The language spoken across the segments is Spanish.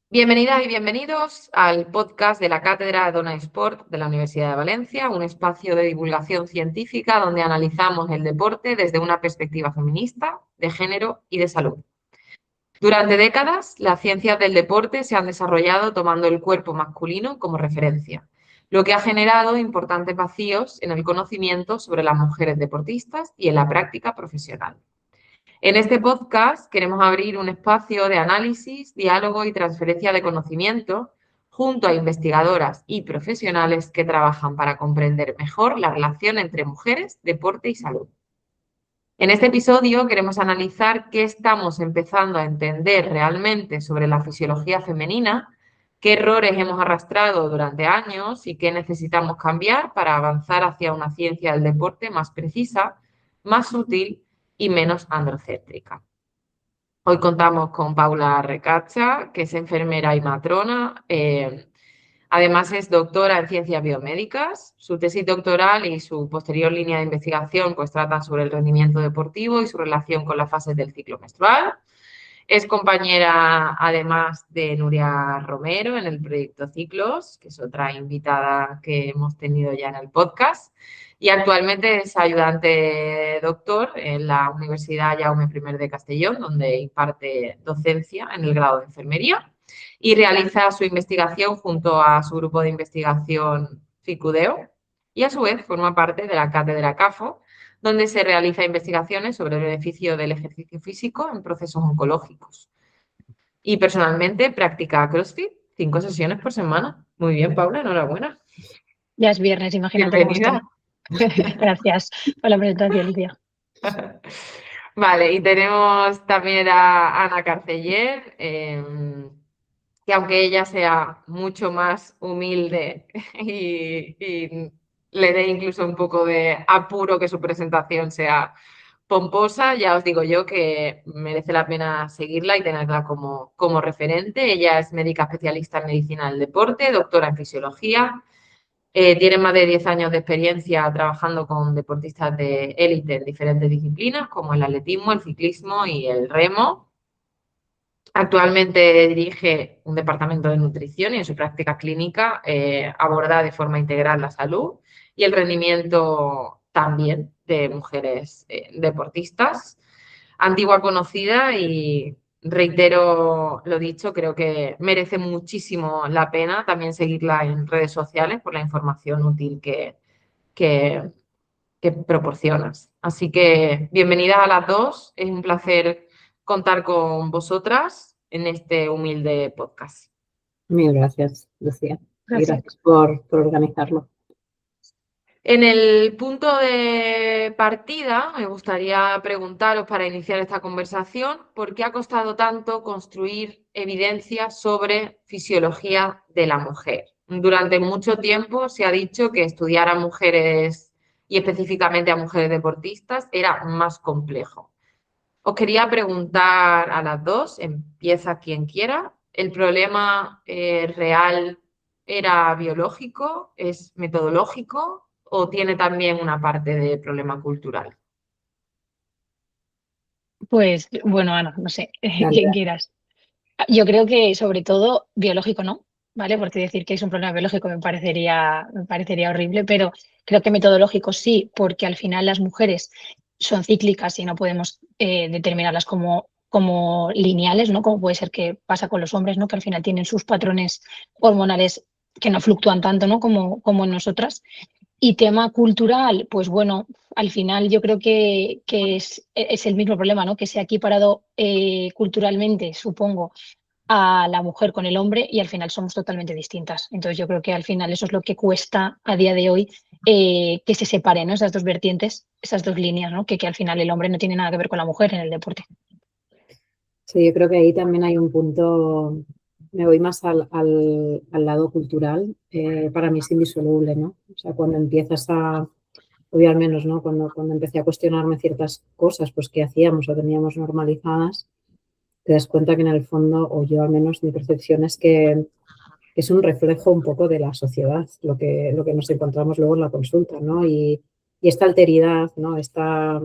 Bienvenidas y bienvenidos al podcast de la Cátedra Dona Sport de la Universidad de Valencia, un espacio de divulgación científica donde analizamos el deporte desde una perspectiva feminista, de género y de salud. Durante décadas, las ciencias del deporte se han desarrollado tomando el cuerpo masculino como referencia, lo que ha generado importantes vacíos en el conocimiento sobre las mujeres deportistas y en la práctica profesional. En este podcast queremos abrir un espacio de análisis, diálogo y transferencia de conocimiento junto a investigadoras y profesionales que trabajan para comprender mejor la relación entre mujeres, deporte y salud. En este episodio queremos analizar qué estamos empezando a entender realmente sobre la fisiología femenina, qué errores hemos arrastrado durante años y qué necesitamos cambiar para avanzar hacia una ciencia del deporte más precisa, más útil y menos androcéntrica. Hoy contamos con Paula Recacha, que es enfermera y matrona. Además es doctora en ciencias biomédicas. Su tesis doctoral y su posterior línea de investigación pues tratan sobre el rendimiento deportivo y su relación con las fases del ciclo menstrual. Es compañera, además, de Nuria Romero en el proyecto Ciclos, que es otra invitada que hemos tenido ya en el podcast. Y actualmente es ayudante doctor en la Universidad Jaume I de Castellón, donde imparte docencia en el grado de enfermería y realiza su investigación junto a su grupo de investigación FICUDEO y a su vez forma parte de la cátedra CAFO, donde se realiza investigaciones sobre el beneficio del ejercicio físico en procesos oncológicos. Y personalmente practica CrossFit 5 sesiones por semana. Muy bien, Paula, enhorabuena. Ya es viernes, imagínate cómo estoy. Bienvenida. Gracias por la presentación, Lidia. Vale, y tenemos también a Ana Carceller, que aunque ella sea mucho más humilde y le dé incluso un poco de apuro que su presentación sea pomposa, ya os digo yo que merece la pena seguirla y tenerla como referente. Ella es médica especialista en medicina del deporte, doctora en fisiología. Tiene más de 10 años de experiencia trabajando con deportistas de élite en diferentes disciplinas, como el atletismo, el ciclismo y el remo. Actualmente dirige un departamento de nutrición y en su práctica clínica aborda de forma integral la salud y el rendimiento también de mujeres deportistas. Antigua conocida y reitero lo dicho, creo que merece muchísimo la pena también seguirla en redes sociales por la información útil que, que proporcionas. Así que bienvenidas a las dos, es un placer contar con vosotras en este humilde podcast. Mil gracias, Lucía. Y Gracias. gracias por organizarlo. En el punto de partida, me gustaría preguntaros para iniciar esta conversación, ¿por qué ha costado tanto construir evidencia sobre fisiología de la mujer? Durante mucho tiempo se ha dicho que estudiar a mujeres y específicamente a mujeres deportistas era más complejo. Os quería preguntar a las dos, empieza quien quiera, ¿el problema real era biológico, es metodológico o tiene también una parte de problema cultural? Pues bueno, Ana, no sé, Dale. quien quieras. Yo creo que sobre todo biológico no, ¿vale? Porque decir que es un problema biológico me parecería horrible, pero creo que metodológico sí, porque al final las mujeres son cíclicas y no podemos determinarlas como lineales, ¿no? Como puede ser que pasa con los hombres, ¿no? Que al final tienen sus patrones hormonales que no fluctúan tanto, ¿no? Como en nosotras. Y tema cultural, pues bueno, al final yo creo que es el mismo problema, ¿no? Que se ha equiparado culturalmente, supongo, a la mujer con el hombre y al final somos totalmente distintas. Entonces yo creo que al final eso es lo que cuesta a día de hoy que se separen, ¿no? Esas dos vertientes, esas dos líneas, ¿no? Que al final el hombre no tiene nada que ver con la mujer en el deporte. Sí, yo creo que ahí también hay un punto, me voy más al lado cultural, para mí es indisoluble, ¿no? O sea, cuando empiezas o yo al menos, ¿no? Cuando empecé a cuestionarme ciertas cosas, pues que hacíamos o teníamos normalizadas, te das cuenta que en el fondo, o yo al menos mi percepción es que es un reflejo un poco de la sociedad, lo que nos encontramos luego en la consulta, ¿no? Y esta alteridad, ¿no? Esta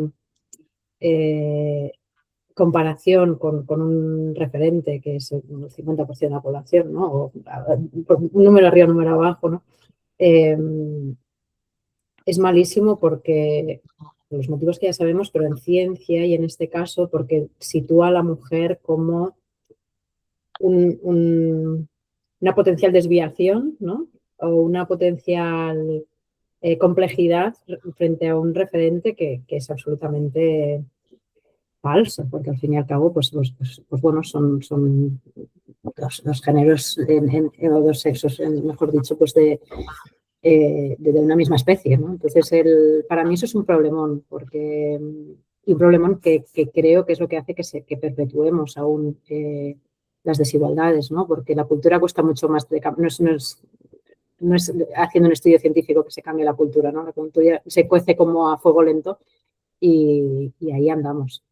comparación con un referente que es el 50% de la población, ¿no? O un número arriba, un número abajo, ¿no? Es malísimo porque, por los motivos que ya sabemos, pero en ciencia y en este caso porque sitúa a la mujer como una potencial desviación, ¿no? O una potencial complejidad frente a un referente que es absolutamente falso, porque al fin y al cabo, pues bueno, son los géneros o dos sexos, mejor dicho, pues de una misma especie, ¿no? Entonces, para mí eso es un problemón, y un problemón que creo que es lo que hace que perpetuemos aún las desigualdades, ¿no? Porque la cultura cuesta mucho más, no es haciendo un estudio científico que se cambie la cultura, ¿no? La cultura se cuece como a fuego lento y ahí andamos.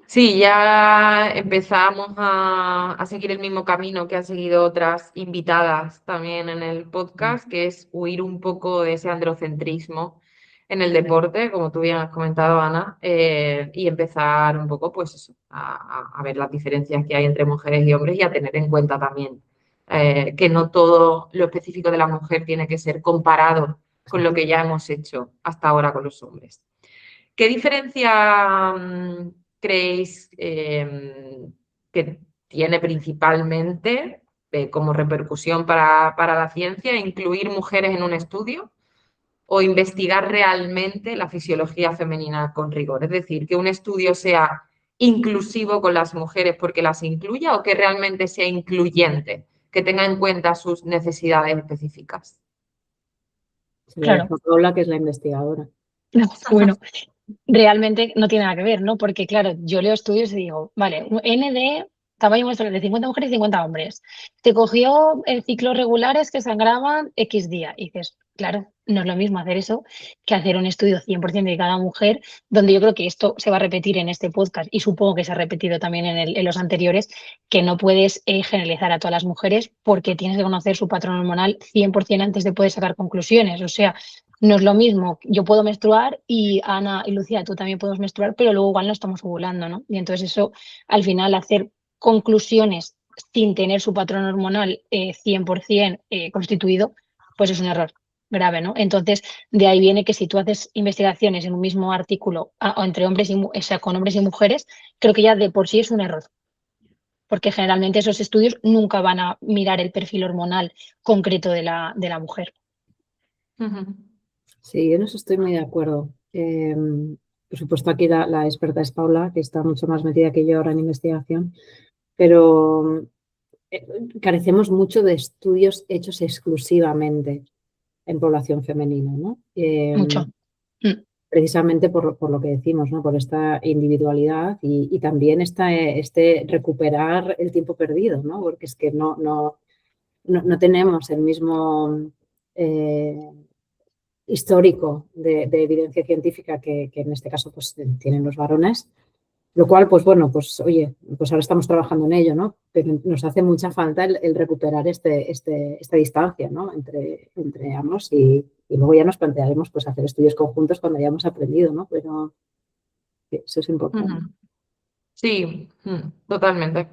Sí, ya empezamos a seguir el mismo camino que han seguido otras invitadas también en el podcast, que es huir un poco de ese androcentrismo en el deporte, como tú bien has comentado, Ana, y empezar un poco, pues eso, a ver las diferencias que hay entre mujeres y hombres y a tener en cuenta también que no todo lo específico de la mujer tiene que ser comparado con lo que ya hemos hecho hasta ahora con los hombres. ¿Qué diferencia creéis que tiene principalmente como repercusión para la ciencia incluir mujeres en un estudio o investigar realmente la fisiología femenina con rigor? Es decir, que un estudio sea inclusivo con las mujeres porque las incluya o que realmente sea incluyente, que tenga en cuenta sus necesidades específicas. Se lo Claro. dejo a Paula, que es la investigadora. Bueno, realmente no tiene nada que ver, ¿no? Porque, claro, yo leo estudios y digo, vale, un N de tamaño muestral de 50 mujeres y 50 hombres. Te cogió ciclos regulares que sangraban X día. Y dices, claro, no es lo mismo hacer eso que hacer un estudio 100% de cada mujer, donde yo creo que esto se va a repetir en este podcast y supongo que se ha repetido también en los anteriores, que no puedes generalizar a todas las mujeres porque tienes que conocer su patrón hormonal 100% antes de poder sacar conclusiones. O sea, no es lo mismo, yo puedo menstruar y Ana y Lucía, tú también podemos menstruar, pero luego igual no estamos ovulando, ¿no? Y entonces eso, al final, hacer conclusiones sin tener su patrón hormonal 100% constituido, pues es un error grave, ¿no? Entonces, de ahí viene que si tú haces investigaciones en un mismo artículo o entre hombres o sea, con hombres y mujeres, creo que ya de por sí es un error. Porque generalmente esos estudios nunca van a mirar el perfil hormonal concreto de la mujer. Sí, yo en eso estoy muy de acuerdo. Por supuesto, aquí la experta es Paula, que está mucho más metida que yo ahora en investigación, pero carecemos mucho de estudios hechos exclusivamente en población femenina, ¿no? Mucho. Precisamente por lo que decimos, ¿no? Por esta individualidad y también este recuperar el tiempo perdido, ¿no? Porque es que no tenemos el mismo histórico de evidencia científica que en este caso pues, tienen los varones, lo cual, pues bueno, pues oye, pues ahora estamos trabajando en ello, ¿no? Pero nos hace mucha falta el recuperar esta distancia, ¿no? Entre ambos y luego ya nos plantearemos pues hacer estudios conjuntos cuando hayamos aprendido, ¿no? Pero eso es importante. Sí, totalmente.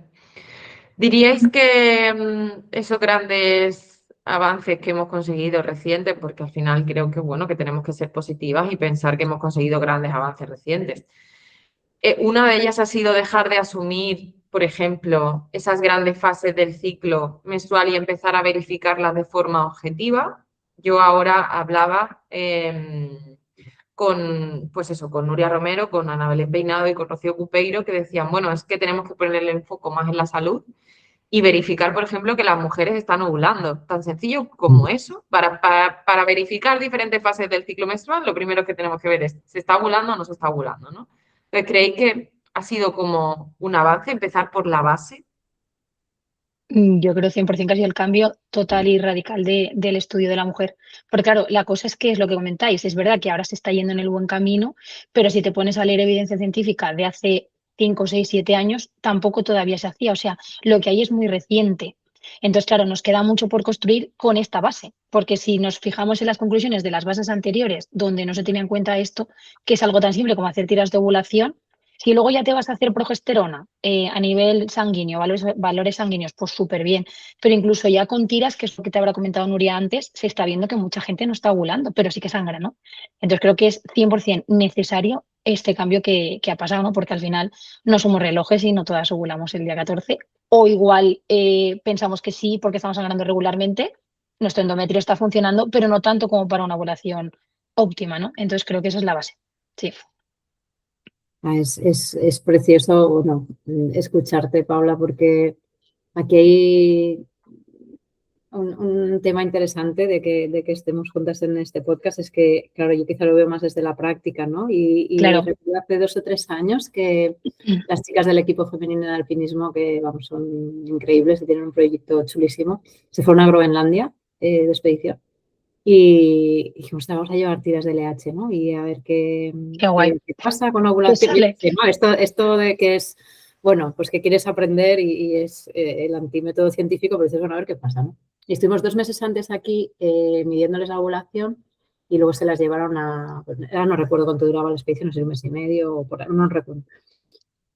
¿Diríais que esos grandes avances que hemos conseguido recientes, porque al final creo que bueno, que tenemos que ser positivas y pensar que hemos conseguido grandes avances recientes? Una de ellas ha sido dejar de asumir, por ejemplo, esas grandes fases del ciclo menstrual y empezar a verificarlas de forma objetiva. Yo ahora hablaba pues eso, con Nuria Romero, con Ana Belén Peinado y con Rocío Cupeiro, que decían, bueno, es que tenemos que poner el enfoque más en la salud y verificar, por ejemplo, que las mujeres están ovulando. Tan sencillo como eso. Para verificar diferentes fases del ciclo menstrual, lo primero que tenemos que ver es, ¿se está ovulando o no se está ovulando, ¿no? Entonces, ¿creéis que ha sido como un avance empezar por la base? Yo creo 100% que ha sido el cambio total y radical del estudio de la mujer. Porque claro, la cosa es que es lo que comentáis, es verdad que ahora se está yendo en el buen camino, pero si te pones a leer evidencia científica de hace 5, 6, 7 años, tampoco todavía se hacía. O sea, lo que hay es muy reciente. Entonces, claro, nos queda mucho por construir con esta base, porque si nos fijamos en las conclusiones de las bases anteriores, donde no se tenía en cuenta esto, que es algo tan simple como hacer tiras de ovulación, Si luego ya te vas a hacer progesterona a nivel sanguíneo, valores sanguíneos, pues súper bien. Pero incluso ya con tiras, que es lo que te habrá comentado Nuria antes, se está viendo que mucha gente no está ovulando, pero sí que sangra, ¿no? Entonces creo que es 100% necesario este cambio que ha pasado, ¿no? Porque al final no somos relojes y no todas ovulamos el día 14. O igual pensamos que sí porque estamos sangrando regularmente, nuestro endometrio está funcionando, pero no tanto como para una ovulación óptima, ¿no? Entonces creo que esa es la base. Sí. Es precioso, bueno, escucharte, Paula, porque aquí hay un tema interesante de que estemos juntas en este podcast. Es que, claro, yo quizá lo veo más desde la práctica, ¿no? Y Claro. recuerdo hace 2 o 3 años que las chicas del equipo femenino de alpinismo, que vamos, son increíbles y tienen un proyecto chulísimo, se fueron a Groenlandia de expedición. Y dijimos, vamos a llevar tiras de LH, ¿no? Y a ver qué Qué guay. pasa con la ¿Qué ovulación. sale? ¿No? Esto de que es, bueno, pues que quieres aprender y es el antímétodo científico, pero dices, bueno, a ver qué pasa, ¿no? Y estuvimos 2 meses antes aquí midiéndoles la ovulación y luego se las llevaron pues, no recuerdo cuánto duraba la expedición, no sé, 1 mes y medio o por ahí, no recuerdo.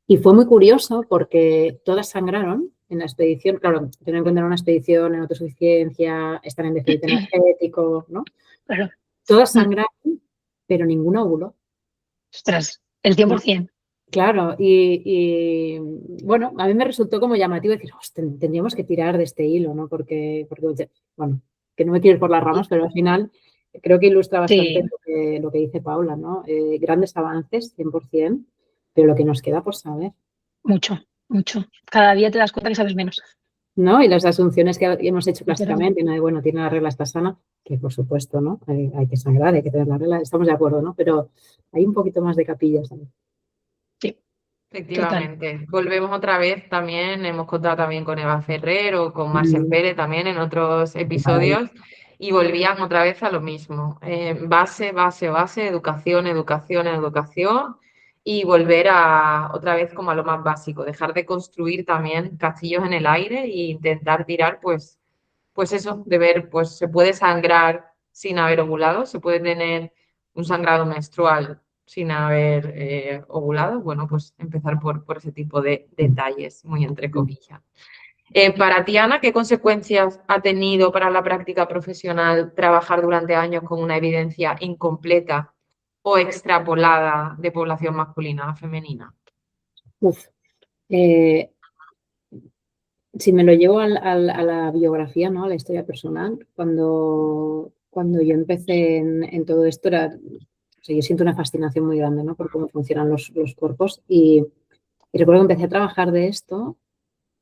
Y fue muy curioso porque todas sangraron en la expedición. Claro, tener en cuenta una expedición en autosuficiencia, estar en déficit energético, ¿no? Claro. Todas sangraron, pero ninguna ovuló. Ostras, el 100%. Claro, y bueno, a mí me resultó como llamativo decir, tendríamos que tirar de este hilo, ¿no? Porque, bueno, que no me quiero ir por las ramas, pero al final creo que ilustra bastante Sí, lo que dice Paula, ¿no? Grandes avances, 100%, pero lo que nos queda por saber. mucho, mucho. Cada día te das cuenta que sabes menos. ¿No? Y las asunciones que hemos hecho Literalmente. clásicamente, ¿no? De, bueno, tiene la regla, está sana, que por supuesto, ¿no? Hay que sangrar, hay que tener la regla, estamos de acuerdo, ¿no? Pero hay un poquito más de capillas también. Sí, total. Efectivamente. Volvemos otra vez también, hemos contado también con Eva Ferrer o con Marcel Mm, Pérez también en otros qué maravilla. episodios y volvían otra vez a lo mismo. Base, base, base, educación, educación, educación y volver a otra vez como a lo más básico, dejar de construir también castillos en el aire e intentar tirar pues eso, de ver, pues se puede sangrar sin haber ovulado, se puede tener un sangrado menstrual sin haber ovulado, bueno, pues empezar por ese tipo de detalles, muy entre comillas. Para ti, Ana, ¿qué consecuencias ha tenido para la práctica profesional trabajar durante años con una evidencia incompleta o extrapolada de población masculina a femenina? Uf. Eh, si me lo llevo a la biografía, ¿no? A la historia personal, cuando yo empecé en todo esto, o sea, yo siento una fascinación muy grande, ¿no? Por cómo funcionan los cuerpos y recuerdo que empecé a trabajar de esto.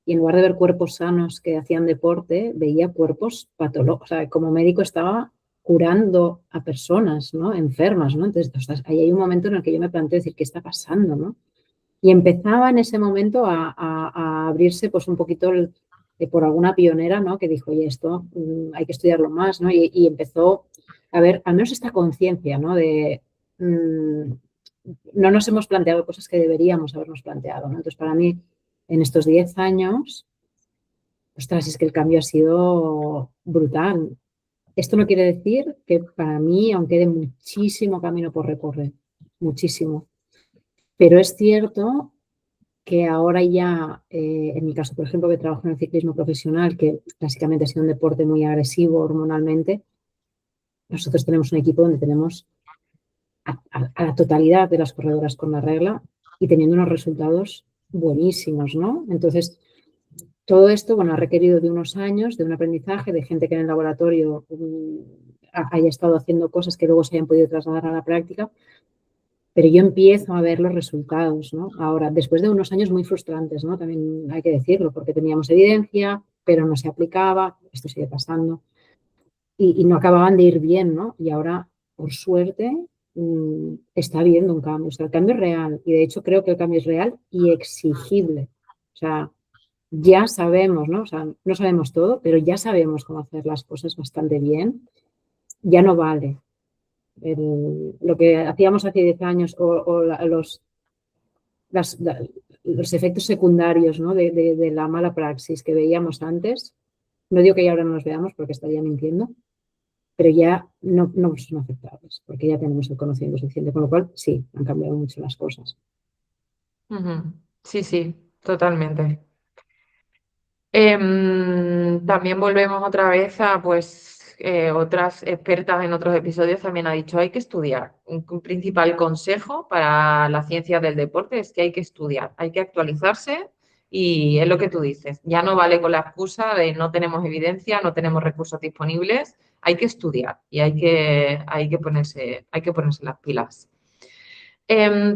Y en lugar de ver cuerpos sanos que hacían deporte, veía cuerpos patológicos. O sea, como médico estaba curando a personas, ¿no? Enfermas, ¿no? Entonces, ostras, ahí hay un momento en el que yo me planteo decir, ¿qué está pasando, no? Y empezaba en ese momento a abrirse, pues, un poquito por alguna pionera, ¿no? Que dijo, oye, esto hay que estudiarlo más, ¿no? Y empezó a ver, al menos esta conciencia, ¿no? De no nos hemos planteado cosas que deberíamos habernos planteado, ¿no? Entonces, para mí, en estos 10 años, ostras, es que el cambio ha sido brutal. Esto no quiere decir que para mí aún quede muchísimo camino por recorrer, muchísimo. Pero es cierto que ahora ya, en mi caso, por ejemplo, que trabajo en el ciclismo profesional, que básicamente ha sido un deporte muy agresivo hormonalmente, nosotros tenemos un equipo donde tenemos a la totalidad de las corredoras con la regla y teniendo unos resultados buenísimos, ¿no? Entonces, todo esto, bueno, ha requerido de unos años, de un aprendizaje, de gente que en el laboratorio haya estado haciendo cosas que luego se hayan podido trasladar a la práctica, pero yo empiezo a ver los resultados, ¿no? Ahora, después de unos años muy frustrantes, ¿no? También hay que decirlo, porque teníamos evidencia, pero no se aplicaba, esto sigue pasando, y no acababan de ir bien, ¿no? Y ahora, por suerte, está habiendo un cambio, o sea, el cambio es real, y de hecho creo que el cambio es real y exigible. O sea, ya sabemos, ¿no? O sea, no sabemos todo, pero ya sabemos cómo hacer las cosas bastante bien. Ya no vale lo que hacíamos hace 10 años o los efectos secundarios, ¿no? de la mala praxis que veíamos antes. No digo que ya ahora no los veamos porque estaría mintiendo, pero ya no son aceptables porque ya tenemos el conocimiento suficiente, con lo cual sí, han cambiado mucho las cosas. Ujú. Sí, sí, totalmente. También volvemos otra vez a, pues, otras expertas en otros episodios también ha dicho, hay que estudiar. Un principal consejo para la ciencia del deporte es que hay que estudiar, hay que actualizarse y es lo que tú dices. Ya no vale con la excusa de no tenemos evidencia, no tenemos recursos disponibles, hay que estudiar y hay que ponerse las pilas.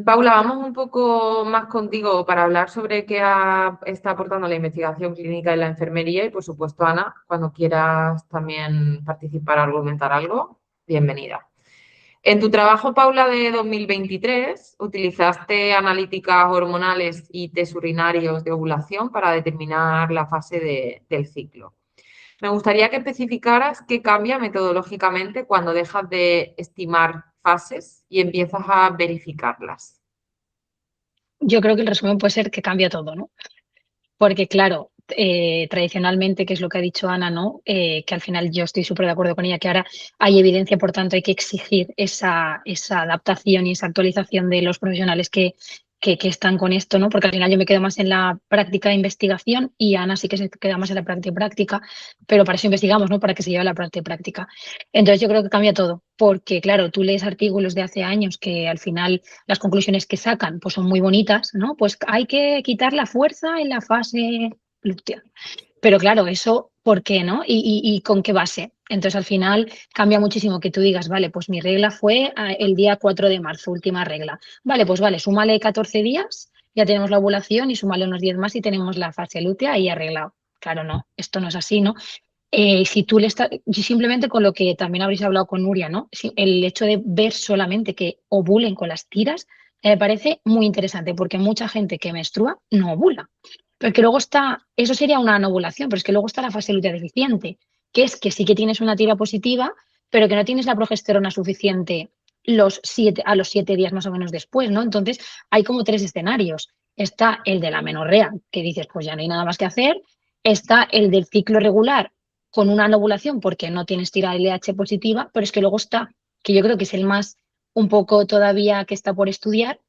Paula, vamos un poco más contigo para hablar sobre está aportando la investigación clínica en la enfermería y, por supuesto, Ana, cuando quieras también participar o argumentar algo, bienvenida. En tu trabajo, Paula, de 2023, utilizaste analíticas hormonales y test urinarios de ovulación para determinar la fase del ciclo. Me gustaría que especificaras qué cambia metodológicamente cuando dejas de estimar fases y empiezas a verificarlas. Yo creo que el resumen puede ser que cambia todo, ¿no? Porque claro, tradicionalmente, que es lo que ha dicho Ana, ¿no? Que al final yo estoy súper de acuerdo con ella, que ahora hay evidencia, por tanto hay que exigir esa adaptación y esa actualización de los profesionales que están con esto, ¿no? Porque al final yo me quedo más en la práctica de investigación y Ana sí que se queda más en la práctica, pero para eso investigamos, ¿no? Para que se lleve a la práctica. Entonces yo creo que cambia todo, porque claro, tú lees artículos de hace años que al final las conclusiones que sacan pues son muy bonitas, ¿no? Pues hay que quitar la fuerza en la fase lútea. Pero claro, eso, ¿por qué, no? ¿Y con qué base? Entonces, al final cambia muchísimo que tú digas, vale, pues mi regla fue el día 4 de marzo, última regla. Vale, pues vale, súmale 14 días, ya tenemos la ovulación y súmale unos 10 más y tenemos la fase lútea y arreglado. Claro, no, esto no es así, ¿no? Si tú le estás, simplemente con lo que también habréis hablado con Nuria, ¿no? El hecho de ver solamente que ovulen con las tiras, me parece muy interesante, porque mucha gente que menstrua no ovula. Porque luego está, eso sería una no ovulación, pero es que luego está la fase lútea deficiente, que es que sí que tienes una tira positiva, pero que no tienes la progesterona suficiente a los 7 días más o menos después, ¿no? Entonces, hay como tres escenarios. Está el de la menorrea, que dices, pues ya no hay nada más que hacer. Está el del ciclo regular, con una ovulación porque no tienes tira LH positiva, pero es que luego está, que yo creo que es el más un poco todavía que está por estudiar,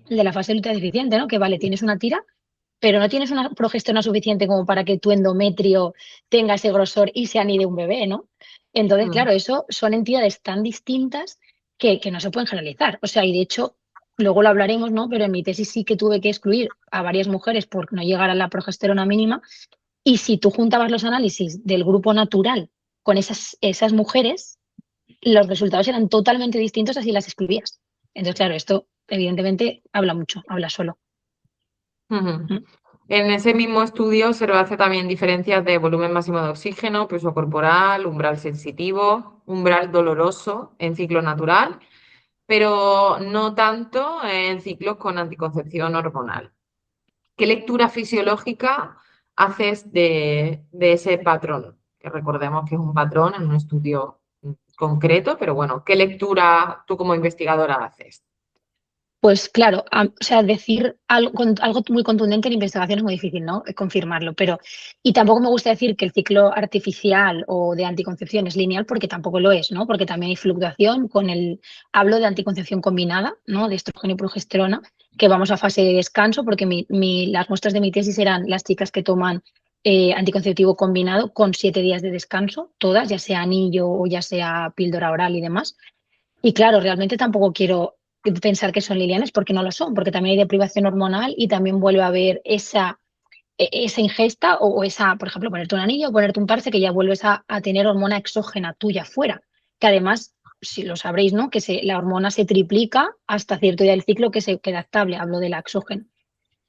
el de la fase lútea deficiente, ¿no? Que vale, tienes una tira, pero no tienes una progesterona suficiente como para que tu endometrio tenga ese grosor y se anide un bebé, ¿no? Entonces, Mm. claro, eso son entidades tan distintas que no se pueden generalizar. O sea, y de hecho, luego lo hablaremos, ¿no? Pero en mi tesis sí que tuve que excluir a varias mujeres por no llegar a la progesterona mínima y si tú juntabas los análisis del grupo natural con esas mujeres, los resultados eran totalmente distintos así las excluías. Entonces, claro, esto evidentemente habla mucho, habla solo. Ujú. ¿Mm? En ese mismo estudio se hace también diferencias de volumen máximo de oxígeno, peso corporal, umbral sensitivo, umbral doloroso en ciclo natural, pero no tanto en ciclos con anticoncepción hormonal. ¿Qué lectura fisiológica haces de ese patrón? Que recordemos que es un patrón en un estudio concreto, pero bueno, ¿qué lectura tú como investigadora haces? Pues claro, o sea, decir algo muy contundente en investigación es muy difícil, ¿no? Confirmarlo, pero y tampoco me gusta decir que el ciclo artificial o de anticoncepción es lineal porque tampoco lo es, ¿no? Porque también hay fluctuación hablo de anticoncepción combinada, ¿no? De estrógeno y progesterona, que vamos a fase de descanso porque las muestras de mi tesis eran las chicas que toman anticonceptivo combinado con 7 días de descanso, todas, ya sea anillo o ya sea píldora oral y demás. Y claro, realmente tampoco quiero pensar que son lineales porque no lo son, porque también hay deprivación hormonal y también vuelve a haber esa ingesta o esa, por ejemplo, ponerte un anillo o ponerte un parche que ya vuelves a tener hormona exógena tuya fuera, que además, si lo sabréis, ¿no? Que la hormona se triplica hasta cierto día del ciclo que se queda estable, hablo de la exógena.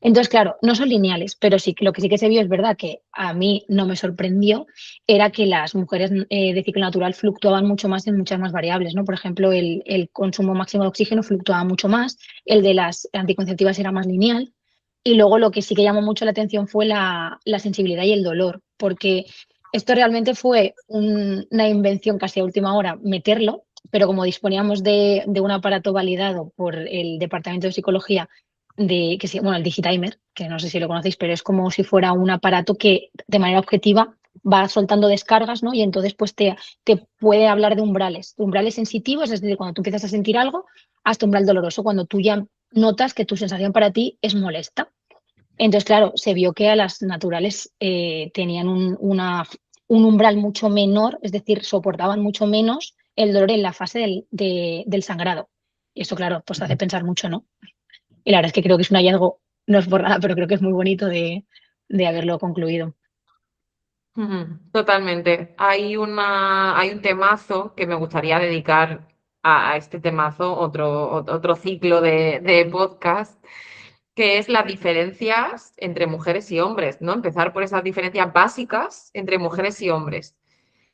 Entonces, claro, no son lineales, pero sí, lo que sí que se vio es verdad que a mí no me sorprendió, era que las mujeres de ciclo natural fluctuaban mucho más en muchas más variables, ¿no? Por ejemplo, el consumo máximo de oxígeno fluctuaba mucho más, el de las anticonceptivas era más lineal, y luego lo que sí que llamó mucho la atención fue la sensibilidad y el dolor, porque esto realmente fue una invención casi a última hora, meterlo, pero como disponíamos de un aparato validado por el Departamento de Psicología bueno, el Digitimer, que no sé si lo conocéis, pero es como si fuera un aparato que de manera objetiva va soltando descargas, ¿no? Y entonces pues te puede hablar de umbrales sensitivos, es decir, cuando tú empiezas a sentir algo, hasta umbral doloroso, cuando tú ya notas que tu sensación para ti es molesta. Entonces, claro, se vio que a las naturales tenían un umbral mucho menor, es decir, soportaban mucho menos el dolor en la fase del sangrado. Y eso, claro, pues hace pensar mucho, ¿no? Y la verdad es que creo que es un hallazgo, no es por nada, pero creo que es muy bonito de haberlo concluido. Totalmente. Hay un temazo que me gustaría dedicar a este temazo, otro ciclo de podcast, que es las diferencias entre mujeres y hombres, ¿no? Empezar por esas diferencias básicas entre mujeres y hombres.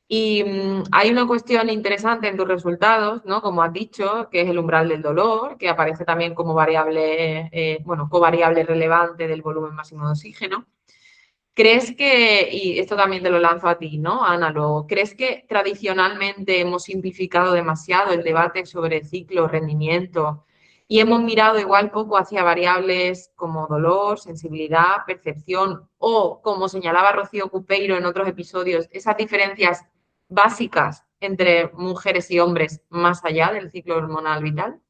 Y hay una cuestión interesante en tus resultados, ¿no? Como has dicho, que es el umbral del dolor, que aparece también como variable, bueno, covariable relevante del volumen máximo de oxígeno. ¿Crees que, y esto también te lo lanzo a ti, ¿no, Ana? ¿Crees que tradicionalmente hemos simplificado demasiado el debate sobre ciclo, rendimiento y hemos mirado igual poco hacia variables como dolor, sensibilidad, percepción o, como señalaba Rocío Cupeiro en otros episodios, esas diferencias básicas entre mujeres y hombres más allá del ciclo hormonal vital?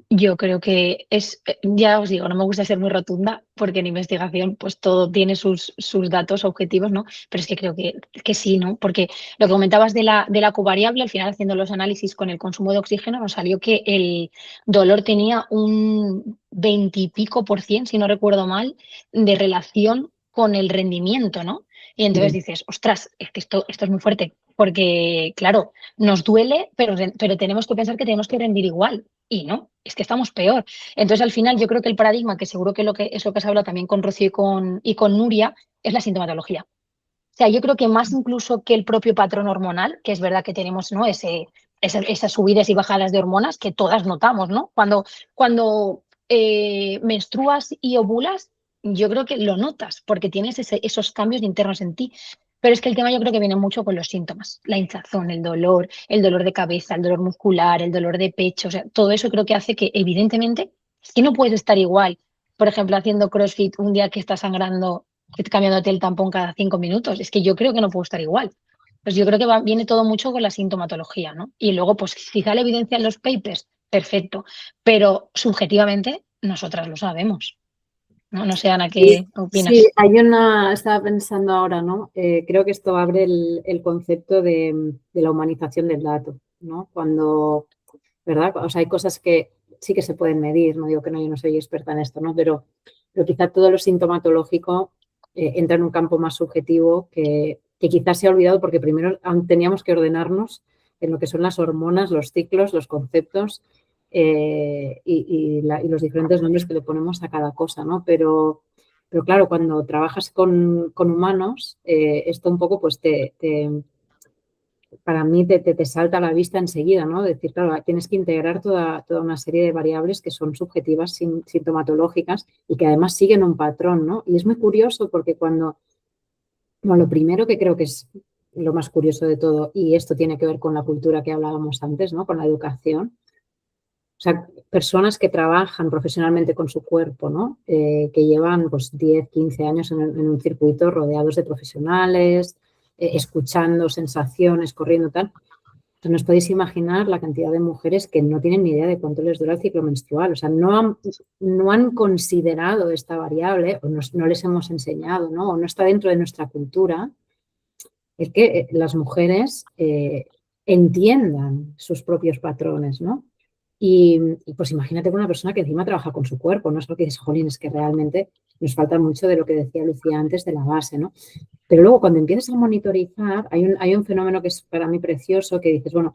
Yo creo que ya os digo, no me gusta ser muy rotunda porque en investigación pues todo tiene sus datos objetivos, ¿no? Pero es que creo que sí, ¿no? Porque lo que comentabas de la covariable, al final haciendo los análisis con el consumo de oxígeno, nos salió que el dolor tenía un 20 y pico %, si no recuerdo mal, de relación con el rendimiento, ¿no? Y entonces dices, ostras, es que esto es muy fuerte, porque claro, nos duele, pero tenemos que pensar que tenemos que rendir igual. Y no, es que estamos peor. Entonces, al final, yo creo que el paradigma, que seguro que, es lo que se habla también con Rocío y con Nuria, es la sintomatología. O sea, yo creo que más incluso que el propio patrón hormonal, que es verdad que tenemos, ¿no? Esas subidas y bajadas de hormonas que todas notamos, ¿no? Cuando menstruas y ovulas, yo creo que lo notas porque tienes esos cambios internos en ti. Pero es que el tema yo creo que viene mucho con los síntomas, la hinchazón, el dolor de cabeza, el dolor muscular, el dolor de pecho, o sea, todo eso creo que hace que evidentemente, si no puedes estar igual, por ejemplo, haciendo CrossFit un día que estás sangrando, cambiándote el tampón cada 5 minutos, es que yo creo que no puedo estar igual. Pues yo creo que viene todo mucho con la sintomatología, ¿no? Y luego, pues quizá la evidencia en los papers, perfecto, pero subjetivamente nosotras lo sabemos, ¿no? No sé, Ana, Sí, ¿qué sí, opinas? estaba pensando ahora, ¿no? Creo que esto abre el concepto de la humanización del dato, ¿no? Cuando, ¿verdad? O sea, hay cosas que sí que se pueden medir, no digo que no, yo no soy experta en esto, ¿no? Pero quizá todo lo sintomatológico entra en un campo más subjetivo que quizás se ha olvidado porque primero teníamos que ordenarnos en lo que son las hormonas, los ciclos, los conceptos y los diferentes nombres que le ponemos a cada cosa, ¿no? Pero claro, cuando trabajas con humanos, esto un poco pues para mí te salta a la vista enseguida, ¿no? Decir, claro, tienes que integrar toda una serie de variables que son subjetivas, sintomatológicas y que además siguen un patrón, ¿no? Y es muy curioso porque bueno, lo primero que creo que es lo más curioso de todo, y esto tiene que ver con la cultura que hablábamos antes, ¿no? Con la educación. O sea, personas que trabajan profesionalmente con su cuerpo, ¿no? Que llevan pues 10, 15 años en un circuito rodeados de profesionales, escuchando sensaciones, corriendo tal. Entonces, no os podéis imaginar la cantidad de mujeres que no tienen ni idea de cuánto les dura el ciclo menstrual. O sea, no han considerado esta variable o no les hemos enseñado, ¿no? O no está dentro de nuestra cultura el que las mujeres entiendan sus propios patrones, ¿no? Y pues imagínate con una persona que encima trabaja con su cuerpo, no es lo que dices, jolín, es que realmente nos falta mucho de lo que decía Lucía antes de la base, ¿no? Pero luego cuando empiezas a monitorizar, hay un fenómeno que es para mí precioso, que dices, bueno,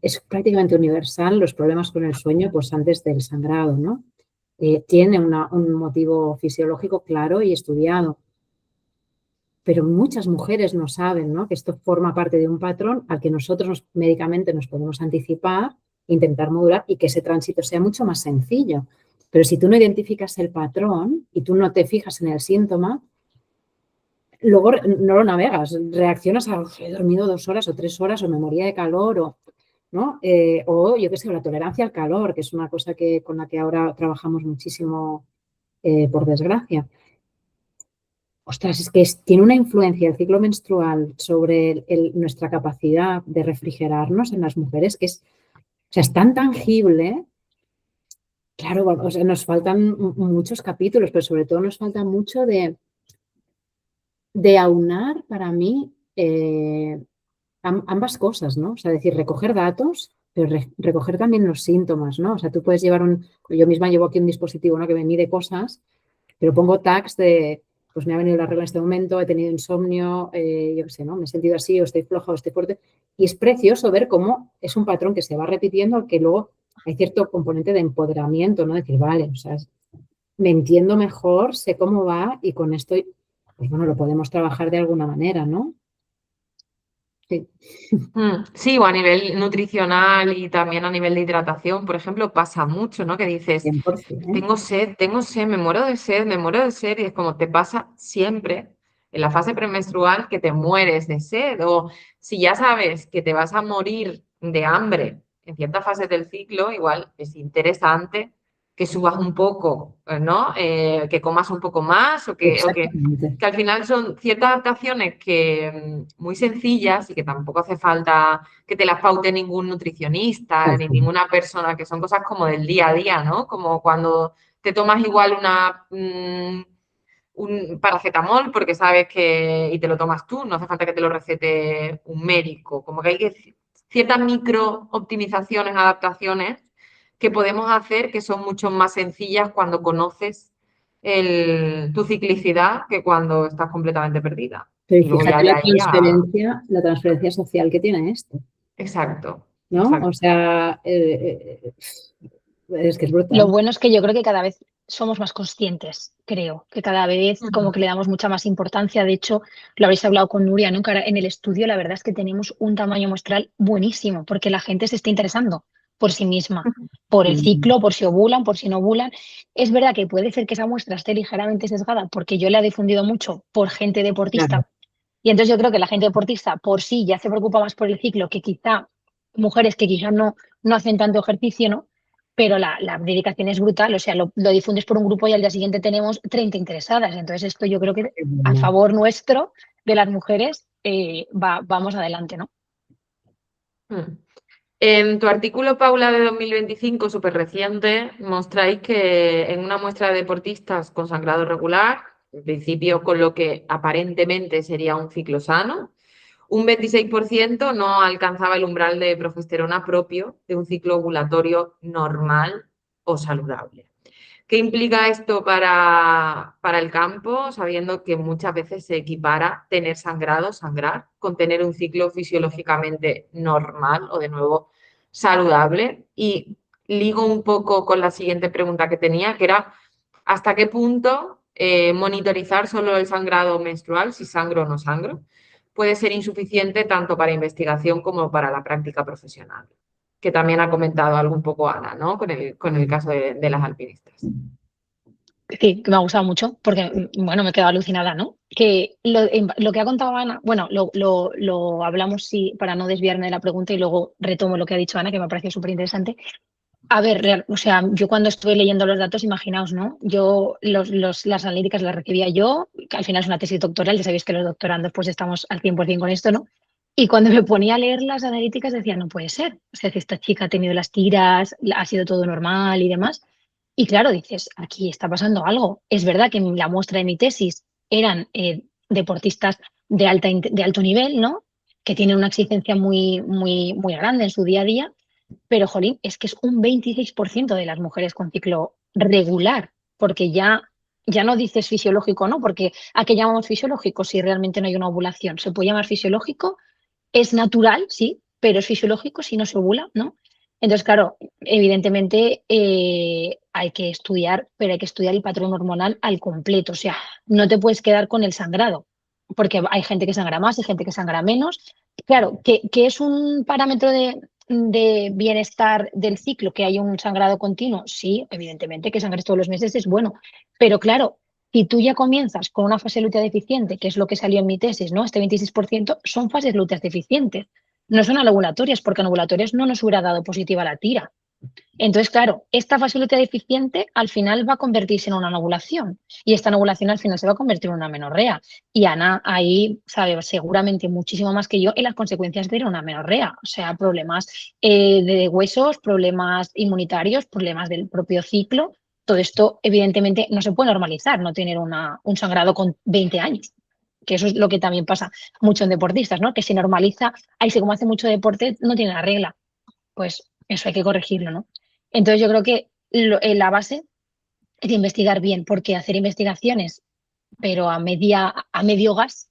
es prácticamente universal los problemas con el sueño pues antes del sangrado, ¿no? Tiene un motivo fisiológico claro y estudiado, pero muchas mujeres no saben, ¿no? Que esto forma parte de un patrón al que nosotros médicamente nos podemos anticipar, intentar modular y que ese tránsito sea mucho más sencillo. Pero si tú no identificas el patrón y tú no te fijas en el síntoma, luego no lo navegas, reaccionas a he dormido 2 horas o 3 horas o me moría de calor ¿no? O yo qué sé, la tolerancia al calor, que es una cosa con la que ahora trabajamos muchísimo, por desgracia. Ostras, es que tiene una influencia el ciclo menstrual sobre nuestra capacidad de refrigerarnos en las mujeres que o sea, es tan tangible claro, o sea, nos faltan muchos capítulos, pero sobre todo nos falta mucho de aunar para mí ambas cosas, ¿no? O sea, decir, recoger datos, pero recoger también los síntomas, ¿no? O sea, tú puedes llevar yo misma llevo aquí un dispositivo, ¿no? Que me mide cosas, pero pongo tags de, pues me ha venido la regla en este momento, he tenido insomnio, yo qué sé, ¿no? Me he sentido así, o estoy floja, o estoy fuerte. Y es precioso ver cómo es un patrón que se va repitiendo, al que luego hay cierto componente de empoderamiento, ¿no? Decir, vale, o sea, me entiendo mejor, sé cómo va y con esto, pues bueno, lo podemos trabajar de alguna manera, ¿no? Sí, Sí, o a nivel nutricional y también a nivel de hidratación, por ejemplo, pasa mucho, ¿no? Que dices, 100%, ¿eh? tengo sed, me muero de sed, me muero de sed, y es como te pasa siempre en la fase premenstrual que te mueres de sed, o si ya sabes que te vas a morir de hambre en ciertas fases del ciclo, igual es interesante que subas un poco, ¿no? Que comas un poco más Exactamente. que al final son ciertas adaptaciones que muy sencillas y que tampoco hace falta que te las paute ningún nutricionista Tal ni cual. ninguna persona, que son cosas como del día a día, ¿no? Como cuando te tomas igual un paracetamol porque sabes que y te lo tomas tú, no hace falta que te lo recete un médico, como que hay ciertas micro optimizaciones, adaptaciones que podemos hacer que son mucho más sencillas cuando conoces tu ciclicidad que cuando estás completamente perdida. Pero Y luego ya fíjate de ahí a... la transferencia social que tiene esto, Exacto, ¿no? O exacto. sea, es que es Lo brutal. bueno es que yo creo que cada vez somos más conscientes, creo, que cada vez como que le damos mucha más importancia. De hecho, lo habréis hablado con Nuria, ¿no? Que ahora en el estudio la verdad es que tenemos un tamaño muestral buenísimo, porque la gente se está interesando por sí misma, por el Mm, ciclo, por si ovulan, por si no ovulan. Es verdad que puede ser que esa muestra esté ligeramente sesgada, porque yo la he difundido mucho por gente claro, deportista, y entonces yo creo que la gente deportista por sí ya se preocupa más por el ciclo que quizá mujeres que quizás no hacen tanto ejercicio, ¿no? Pero la dedicación es brutal, o sea, lo difundes por un grupo y al día siguiente tenemos 30 interesadas. Entonces esto yo creo que qué a bueno. favor nuestro de las mujeres vamos adelante, ¿no? Mm. En tu artículo, Paula, de 2025, súper reciente, mostráis que en una muestra de deportistas con sangrado regular, en principio con lo que aparentemente sería un ciclo sano, un 26% no alcanzaba el umbral de progesterona propio de un ciclo ovulatorio normal o saludable. ¿Qué implica esto para el campo, sabiendo que muchas veces se equipara tener sangrado, sangrar, con tener un ciclo fisiológicamente normal o de nuevo saludable? Y ligo un poco con la siguiente pregunta que tenía, que era ¿hasta qué punto monitorizar solo el sangrado menstrual, si sangro o no sangro, puede ser insuficiente tanto para investigación como para la práctica profesional? Que también ha comentado algo un poco Ana, ¿no? Con el caso de las alpinistas. Sí, que me ha gustado mucho porque, bueno, me he quedado alucinada, ¿no? Que lo que ha contado Ana, bueno, lo hablamos sí, para no desviarme de la pregunta y luego retomo lo que ha dicho Ana, que me ha parecido súper interesante. A ver, o sea, yo cuando estuve leyendo los datos, imaginaos, ¿no? Yo las analíticas las recibía yo, que al final es una tesis doctoral, ya sabéis que los doctorandos pues estamos al 100% con esto, ¿no? Y cuando me ponía a leer las analíticas decía, no puede ser. O sea, que esta chica ha tenido las tiras, ha sido todo normal y demás. Y claro, dices, aquí está pasando algo. Es verdad que en la muestra de mi tesis eran deportistas de alto nivel, ¿no? Que tienen una exigencia muy grande en su día a día, pero, jolín, es que es un 26% de las mujeres con ciclo regular, porque ya no dices fisiológico, ¿no? Porque ¿a qué llamamos fisiológico si realmente no hay una ovulación? ¿Se puede llamar fisiológico? Es natural, sí, pero es fisiológico si no se ovula, ¿no? Entonces, claro, evidentemente hay que estudiar, pero hay que estudiar el patrón hormonal al completo. O sea, no te puedes quedar con el sangrado, porque hay gente que sangra más y gente que sangra menos. Claro, que es un parámetro de bienestar del ciclo, que hay un sangrado continuo. Sí, evidentemente que sangres todos los meses es bueno, pero claro, si tú ya comienzas con una fase lútea deficiente, que es lo que salió en mi tesis, ¿no? Este 26% son fases lúteas deficientes. No son anovulatorias, porque anovulatorias no nos hubiera dado positiva la tira. Entonces, claro, esta fase lútea deficiente al final va a convertirse en una anovulación y esta anovulación al final se va a convertir en una menorrea. Y Ana ahí sabe seguramente muchísimo más que yo en las consecuencias de una menorrea, o sea, problemas de huesos, problemas inmunitarios, problemas del propio ciclo. Todo esto, evidentemente, no se puede normalizar, no tener un sangrado con 20 años, que eso es lo que también pasa mucho en deportistas, ¿no? Que se normaliza, ahí sí, como hace mucho deporte, no tiene la regla. Pues eso hay que corregirlo, ¿no? Entonces yo creo que la base es de investigar bien, porque hacer investigaciones, pero a medio gas,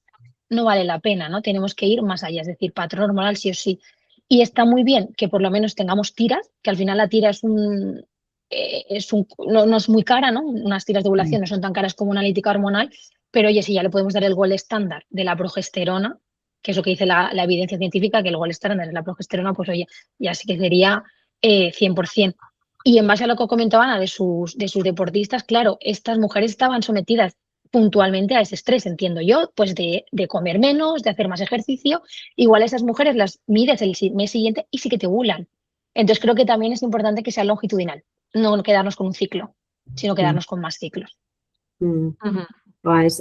no vale la pena, ¿no? Tenemos que ir más allá, es decir, patrón hormonal sí o sí. Y está muy bien que por lo menos tengamos tiras, que al final la tira no es muy cara, ¿no? Unas tiras de ovulación no son tan caras como una analítica hormonal, pero oye, si ya le podemos dar el gol estándar de la progesterona, que es lo que dice la evidencia científica, que el gol estándar es la progesterona, pues oye, ya sí que sería 100%. Y en base a lo que comentaba Ana de sus deportistas, claro, estas mujeres estaban sometidas puntualmente a ese estrés, entiendo yo, pues de comer menos, de hacer más ejercicio. Igual esas mujeres las mides el mes siguiente y sí que te ovulan. Entonces creo que también es importante que sea longitudinal, no quedarnos con un ciclo, sino quedarnos con más ciclos. Uh -huh.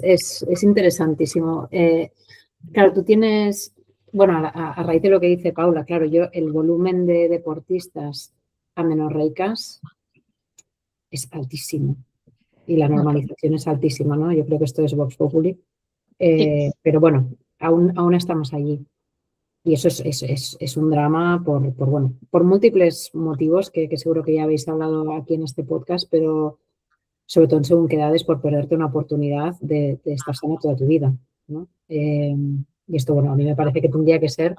Es interesantísimo. Claro, tú tienes, bueno, a raíz de lo que dice Paula, claro, yo el volumen de deportistas amenorreicas es altísimo y la normalización es altísima, ¿no? Yo creo que esto es Vox Populi, pero bueno, aún estamos allí. Y eso es un drama por múltiples motivos que seguro que ya habéis hablado aquí en este podcast, pero sobre todo en según qué edades, por perderte una oportunidad de estar sana toda tu vida, ¿no? Y esto, bueno, a mí me parece que tendría que ser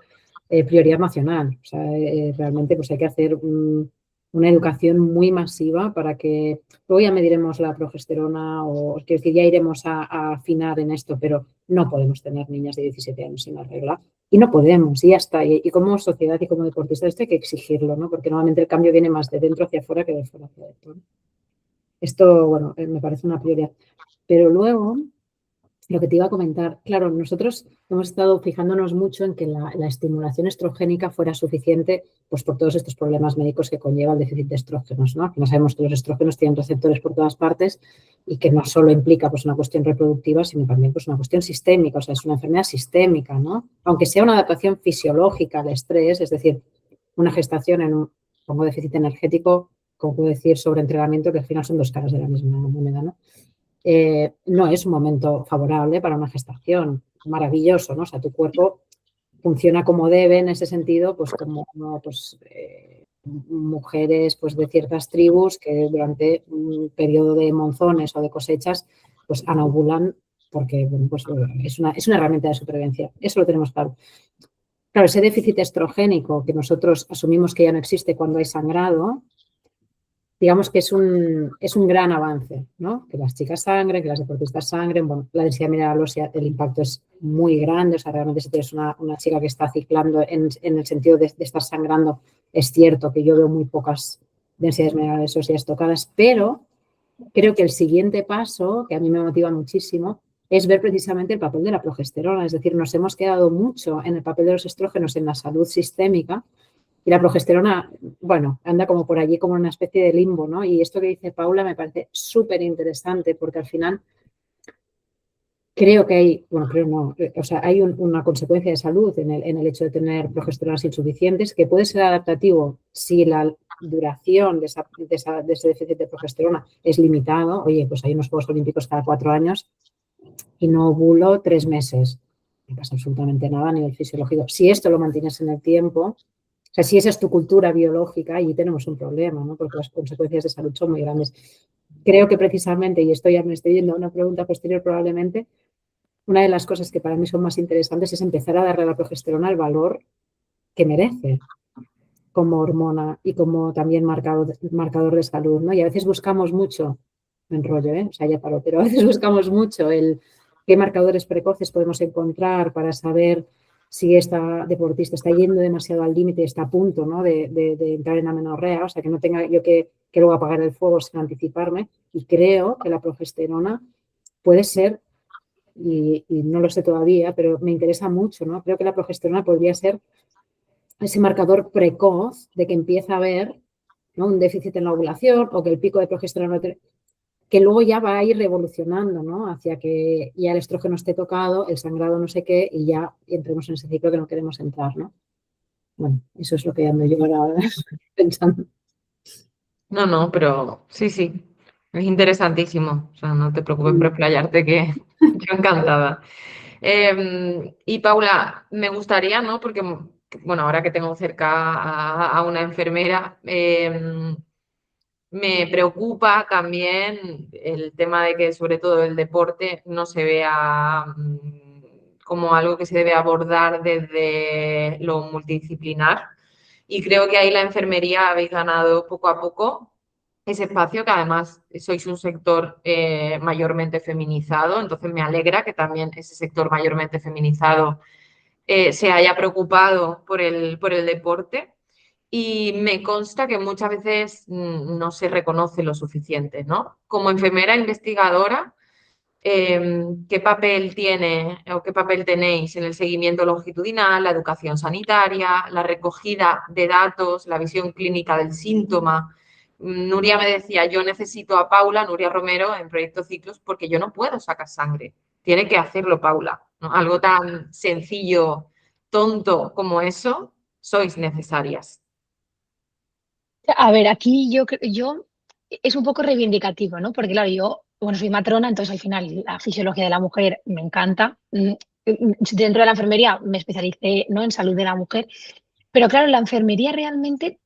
prioridad nacional. O sea, realmente pues hay que hacer una educación muy masiva para que luego ya mediremos la progesterona o quiero decir, ya iremos a afinar en esto, pero no podemos tener niñas de 17 años sin la regla. Y no podemos, y ya está. Y como sociedad y como deportistas esto hay que exigirlo, ¿no? Porque normalmente el cambio viene más de dentro hacia afuera que de fuera hacia adentro, ¿no? Esto, bueno, me parece una prioridad. Pero luego, lo que te iba a comentar, claro, nosotros hemos estado fijándonos mucho en que la estimulación estrogénica fuera suficiente, pues por todos estos problemas médicos que conlleva el déficit de estrógenos, ¿no? Que no sabemos que los estrógenos tienen receptores por todas partes y que no solo implica pues una cuestión reproductiva, sino también pues una cuestión sistémica, o sea, es una enfermedad sistémica, ¿no? Aunque sea una adaptación fisiológica al estrés, es decir, una gestación en un, pongo déficit energético, como puedo decir, sobreentrenamiento, que al final son dos caras de la misma moneda, ¿no? No es un momento favorable para una gestación, maravilloso, ¿no? O sea, tu cuerpo funciona como debe en ese sentido, pues como pues, mujeres pues, de ciertas tribus que durante un periodo de monzones o de cosechas pues anovulan porque bueno, pues, es una herramienta de supervivencia. Eso lo tenemos claro. Claro, ese déficit estrogénico que nosotros asumimos que ya no existe cuando hay sangrado, digamos que es un gran avance, ¿no? Que las chicas sangren, que las deportistas sangren, bueno, la densidad mineral ósea, el impacto es muy grande, o sea, realmente si tienes una chica que está ciclando en el sentido de estar sangrando, es cierto que yo veo muy pocas densidades minerales óseas tocadas, pero creo que el siguiente paso, que a mí me motiva muchísimo, es ver precisamente el papel de la progesterona, es decir, nos hemos quedado mucho en el papel de los estrógenos en la salud sistémica. Y la progesterona, bueno, anda como por allí como una especie de limbo, ¿no? Y esto que dice Paula me parece súper interesante porque al final creo que hay, bueno, creo no, o sea, hay una consecuencia de salud en el hecho de tener progesteronas insuficientes que puede ser adaptativo si la duración de ese déficit de progesterona es limitado. Oye, pues hay unos Juegos Olímpicos cada 4 años y no ovulo 3 meses. No pasa absolutamente nada a nivel fisiológico. Si esto lo mantienes en el tiempo, o sea, si esa es tu cultura biológica, ahí tenemos un problema, ¿no? Porque las consecuencias de salud son muy grandes. Creo que precisamente, y esto ya me estoy yendo a una pregunta posterior probablemente, una de las cosas que para mí son más interesantes es empezar a darle a la progesterona el valor que merece como hormona y como también marcador de salud, ¿no? Y a veces buscamos mucho, me enrollo, o sea, ya paro, pero a veces buscamos mucho qué marcadores precoces podemos encontrar para saber si esta deportista está yendo demasiado al límite, está a punto, ¿no? de entrar en amenorrea, o sea, que no tenga yo que luego apagar el fuego sin anticiparme. Y creo que la progesterona puede ser, y no lo sé todavía, pero me interesa mucho, ¿no? Creo que la progesterona podría ser ese marcador precoz de que empieza a haber ¿no? Un déficit en la ovulación o que el pico de progesterona, que luego ya va a ir revolucionando, ¿no? Hacia que ya el estrógeno esté tocado, el sangrado no sé qué, y ya entremos en ese ciclo que no queremos entrar, ¿no? Bueno, eso es lo que ando yo ahora pensando. No, pero sí, sí, es interesantísimo. O sea, no te preocupes por explayarte, que yo encantada. Y Paula, me gustaría, ¿no? Porque, bueno, ahora que tengo cerca a una enfermera, me preocupa también el tema de que sobre todo el deporte no se vea como algo que se debe abordar desde lo multidisciplinar. Y creo que ahí la enfermería habéis ganado poco a poco ese espacio, que además sois un sector mayormente feminizado, entonces me alegra que también ese sector mayormente feminizado se haya preocupado por el deporte. Y me consta que muchas veces no se reconoce lo suficiente, ¿no? Como enfermera investigadora, ¿qué papel tiene o qué papel tenéis en el seguimiento longitudinal, la educación sanitaria, la recogida de datos, la visión clínica del síntoma? Nuria me decía, yo necesito a Paula, Nuria Romero, en Proyecto Ciclos, porque yo no puedo sacar sangre. Tiene que hacerlo Paula, ¿no? Algo tan sencillo, tonto como eso, sois necesarias. A ver, aquí yo es un poco reivindicativo, ¿no? Porque claro, yo, bueno, soy matrona, entonces al final la fisiología de la mujer me encanta. Dentro de la enfermería me especialicé, ¿no?, en salud de la mujer, pero claro, la enfermería realmente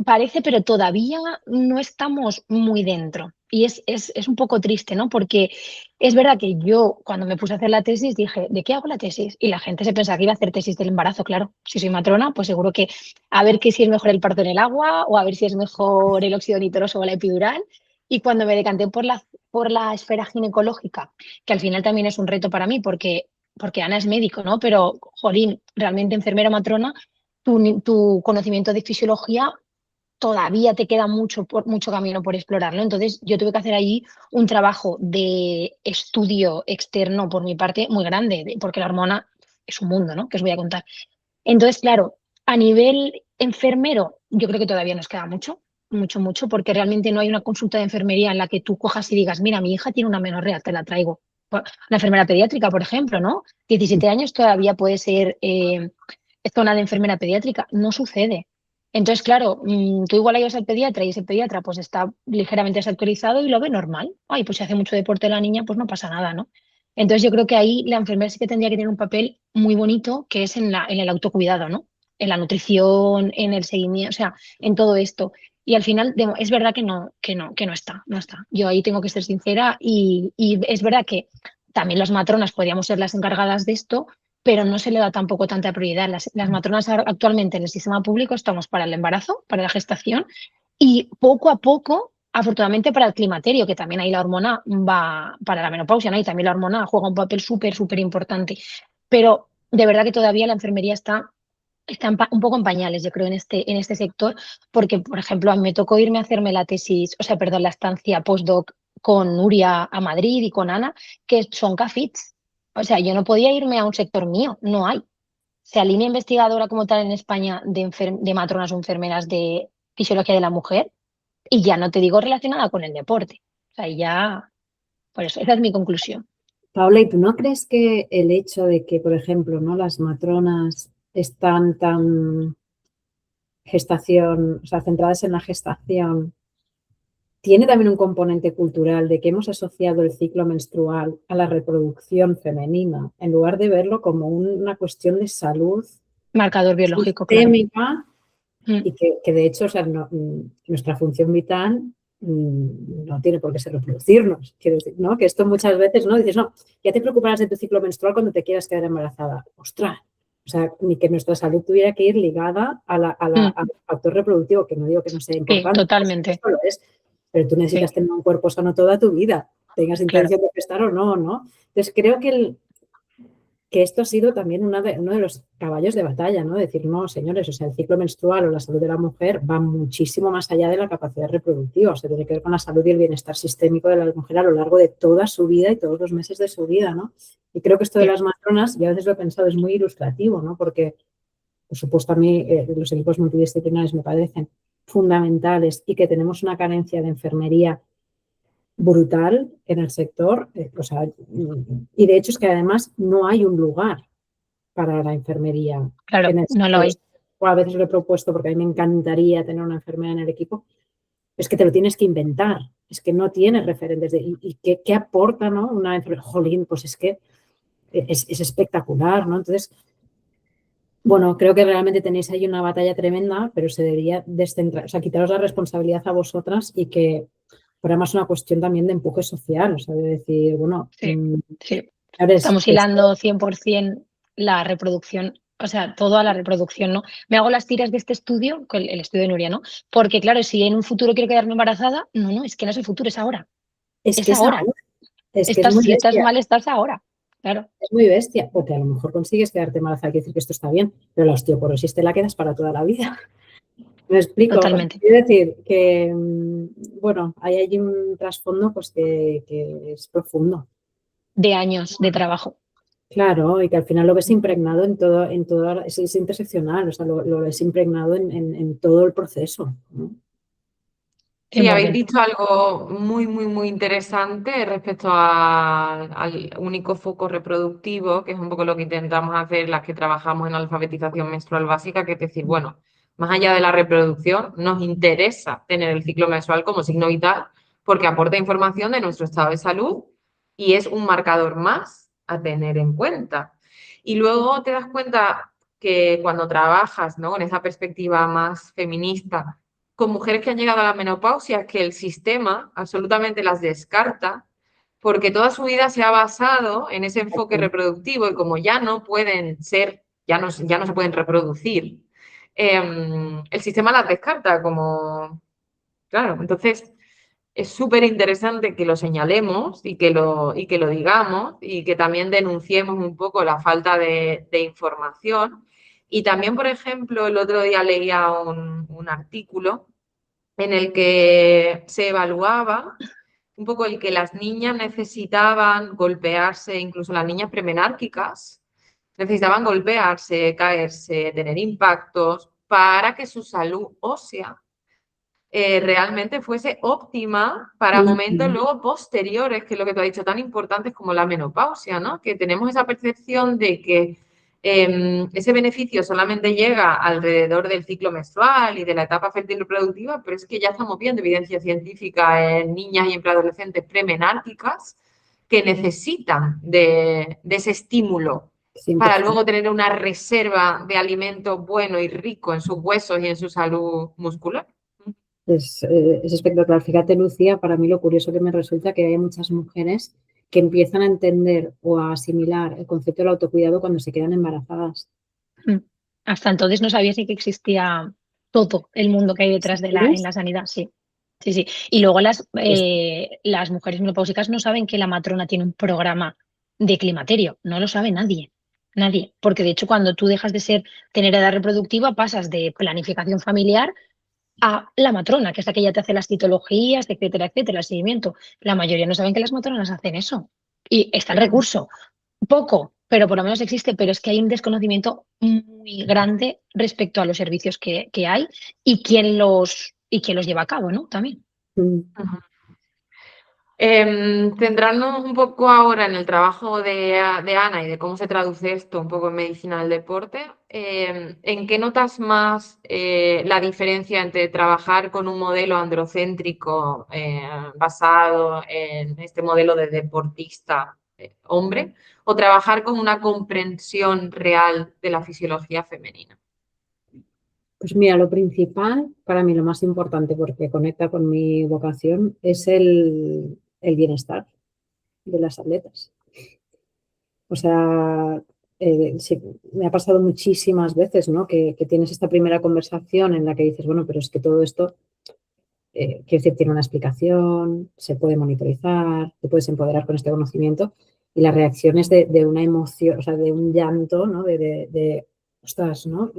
parece, pero todavía no estamos muy dentro. Y es un poco triste, ¿no? Porque es verdad que yo, cuando me puse a hacer la tesis, dije, ¿de qué hago la tesis? Y la gente se pensaba que iba a hacer tesis del embarazo, claro. Si soy matrona, pues seguro que a ver que si es mejor el parto en el agua o a ver si es mejor el óxido nitroso o la epidural. Y cuando me decanté por la esfera ginecológica, que al final también es un reto para mí, porque Ana es médico, ¿no? Pero, jolín, realmente enfermera matrona, tu conocimiento de fisiología todavía te queda mucho camino por explorarlo. Entonces, yo tuve que hacer ahí un trabajo de estudio externo por mi parte muy grande, porque la hormona es un mundo, ¿no?, que os voy a contar. Entonces, claro, a nivel enfermero, yo creo que todavía nos queda mucho, porque realmente no hay una consulta de enfermería en la que tú cojas y digas, mira, mi hija tiene una menorrea, te la traigo. La enfermera pediátrica, por ejemplo, ¿no? 17 años todavía puede ser zona de enfermera pediátrica. No sucede. Entonces, claro, tú igual ibas al pediatra y ese pediatra pues está ligeramente desactualizado y lo ve normal. Ay, pues si hace mucho deporte la niña, pues no pasa nada, ¿no? Entonces yo creo que ahí la enfermera sí que tendría que tener un papel muy bonito, que es en el autocuidado, ¿no? En la nutrición, en el seguimiento, o sea, en todo esto. Y al final es verdad que no está. Yo ahí tengo que ser sincera y es verdad que también las matronas podríamos ser las encargadas de esto, pero no se le da tampoco tanta prioridad. Las matronas actualmente en el sistema público estamos para el embarazo, para la gestación y poco a poco, afortunadamente, para el climaterio, que también ahí la hormona va para la menopausia, ¿no? Y también la hormona juega un papel súper importante. Pero de verdad que todavía la enfermería está un poco en pañales, yo creo, en este sector, porque, por ejemplo, a mí me tocó irme a hacerme la tesis, o sea, perdón, la estancia postdoc con Nuria a Madrid y con Ana, que son CAFITs. O sea, yo no podía irme a un sector mío, no hay. O sea, línea investigadora como tal en España de matronas o enfermeras de fisiología de la mujer, y ya no te digo relacionada con el deporte. O sea, ya, por eso, esa es mi conclusión. Paula, ¿y tú no crees que el hecho de que, por ejemplo, ¿no?, las matronas están tan gestación, o sea, centradas en la gestación, tiene también un componente cultural de que hemos asociado el ciclo menstrual a la reproducción femenina, en lugar de verlo como una cuestión de salud Marcador biológico, claro. sistémica y que de hecho, o sea, nuestra función vital no tiene por qué ser reproducirnos? Quiero decir, ¿no? Que esto muchas veces, ¿no? Dices, no, ya te preocuparás de tu ciclo menstrual cuando te quieras quedar embarazada. ¡Ostras! O sea, ni que nuestra salud tuviera que ir ligada al factor reproductivo, que no digo que no sea Sí, importante, totalmente. esto lo es, pero tú necesitas tener un cuerpo sano toda tu vida, tengas intención de gestar o no, ¿no? Entonces creo que esto ha sido también uno de los caballos de batalla, ¿no? Decir, no, señores, o sea, el ciclo menstrual o la salud de la mujer va muchísimo más allá de la capacidad reproductiva, o sea, tiene que ver con la salud y el bienestar sistémico de la mujer a lo largo de toda su vida y todos los meses de su vida, ¿no? Y creo que esto de las matronas, yo a veces lo he pensado, es muy ilustrativo, ¿no? Porque, por supuesto, a mí los equipos multidisciplinares me parecen fundamentales y que tenemos una carencia de enfermería brutal en el sector, y de hecho es que además no hay un lugar para la enfermería Claro, en el no lo sector. hay. O a veces lo he propuesto porque a mí me encantaría tener una enfermera en el equipo, es que te lo tienes que inventar, es que no tienes referentes. ¿Y qué aporta, ¿no? Una enfermera? Jolín, pues es que es espectacular, ¿no? Entonces, bueno, creo que realmente tenéis ahí una batalla tremenda, pero se debería descentrar, o sea, quitaros la responsabilidad a vosotras y que fuera más una cuestión también de empuje social, o sea, de decir, bueno, Sí, sí. señores, Estamos hilando 100% la reproducción, o sea, toda la reproducción, ¿no? Me hago las tiras de este estudio, el estudio de Nuria, ¿no? Porque, claro, si en un futuro quiero quedarme embarazada, no, es que no es el futuro, es ahora. es Es que es ahora. ahora, es que es muy Si estás bestia, mal, estás ahora. Claro, es muy bestia, porque a lo mejor consigues quedarte embarazada, quiere decir que esto está bien, pero la osteoporosis te la quedas para toda la vida. Me explico, o sea, totalmente. quiero decir que, bueno, hay allí un trasfondo pues que es profundo. De años de trabajo. Claro, y que al final lo ves impregnado en todo, es interseccional, o sea, lo ves impregnado en todo el proceso, ¿no? Sí, habéis 100%. dicho algo muy, muy, muy interesante respecto al único foco reproductivo, que es un poco lo que intentamos hacer las que trabajamos en alfabetización menstrual básica, que es decir, bueno, más allá de la reproducción, nos interesa tener el ciclo menstrual como signo vital porque aporta información de nuestro estado de salud y es un marcador más a tener en cuenta. Y luego te das cuenta que cuando trabajas, ¿no?, en esa perspectiva más feminista, con mujeres que han llegado a la menopausia, que el sistema absolutamente las descarta, porque toda su vida se ha basado en ese enfoque reproductivo y como ya no pueden ser, ya no se pueden reproducir, el sistema las descarta como, claro, entonces es súper interesante que lo señalemos y que lo digamos y que también denunciemos un poco la falta de información. Y también, por ejemplo, el otro día leía un artículo en el que se evaluaba un poco el que las niñas necesitaban golpearse, incluso las niñas premenárquicas, necesitaban golpearse, caerse, tener impactos para que su salud ósea realmente fuese óptima para momentos luego posteriores, que es lo que tú has dicho, tan importantes como la menopausia, ¿no? Que tenemos esa percepción de que ese beneficio solamente llega alrededor del ciclo menstrual y de la etapa fértil reproductiva, pero es que ya estamos viendo evidencia científica en niñas y en preadolescentes premenárquicas que necesitan de ese estímulo para 100%. luego tener una reserva de alimento bueno y rico en sus huesos y en su salud muscular. Es espectacular. Fíjate, Lucía, para mí lo curioso que me resulta que hay muchas mujeres que empiezan a entender o a asimilar el concepto del autocuidado cuando se quedan embarazadas. Hasta entonces no sabías ni que existía todo el mundo que hay detrás de en la sanidad, sí. Sí, sí. Y luego las mujeres menopáusicas no saben que la matrona tiene un programa de climaterio, no lo sabe nadie, nadie. Porque de hecho cuando tú dejas de tener edad reproductiva pasas de planificación familiar a la matrona, que es la que ya te hace las citologías, etcétera, el seguimiento. La mayoría no saben que las matronas hacen eso. Y está el recurso, poco, pero por lo menos existe, pero es que hay un desconocimiento muy grande respecto a los servicios que hay y quién los lleva a cabo, ¿no? También. Centrarnos un poco ahora en el trabajo de Ana y de cómo se traduce esto un poco en medicina del deporte, ¿en qué notas más la diferencia entre trabajar con un modelo androcéntrico basado en este modelo de deportista hombre o trabajar con una comprensión real de la fisiología femenina? Pues mira, lo principal, para mí lo más importante, porque conecta con mi vocación, es el bienestar de las atletas. O sea, sí, me ha pasado muchísimas veces, ¿no? Que tienes esta primera conversación en la que dices, bueno, pero es que todo esto, quiero decir, tiene una explicación, se puede monitorizar, te puedes empoderar con este conocimiento y las reacciones de una emoción, o sea, de un llanto, ¿no? Ostras, ¿no?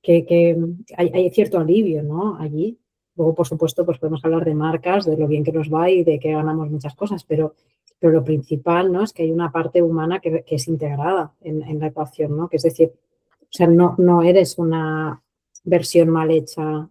Que hay cierto alivio, ¿no? Allí. Luego, por supuesto, pues podemos hablar de marcas, de lo bien que nos va y de que ganamos muchas cosas, pero lo principal, ¿no?, es que hay una parte humana que es integrada en la ecuación, ¿no? Que es decir, o sea, no eres una versión mal hecha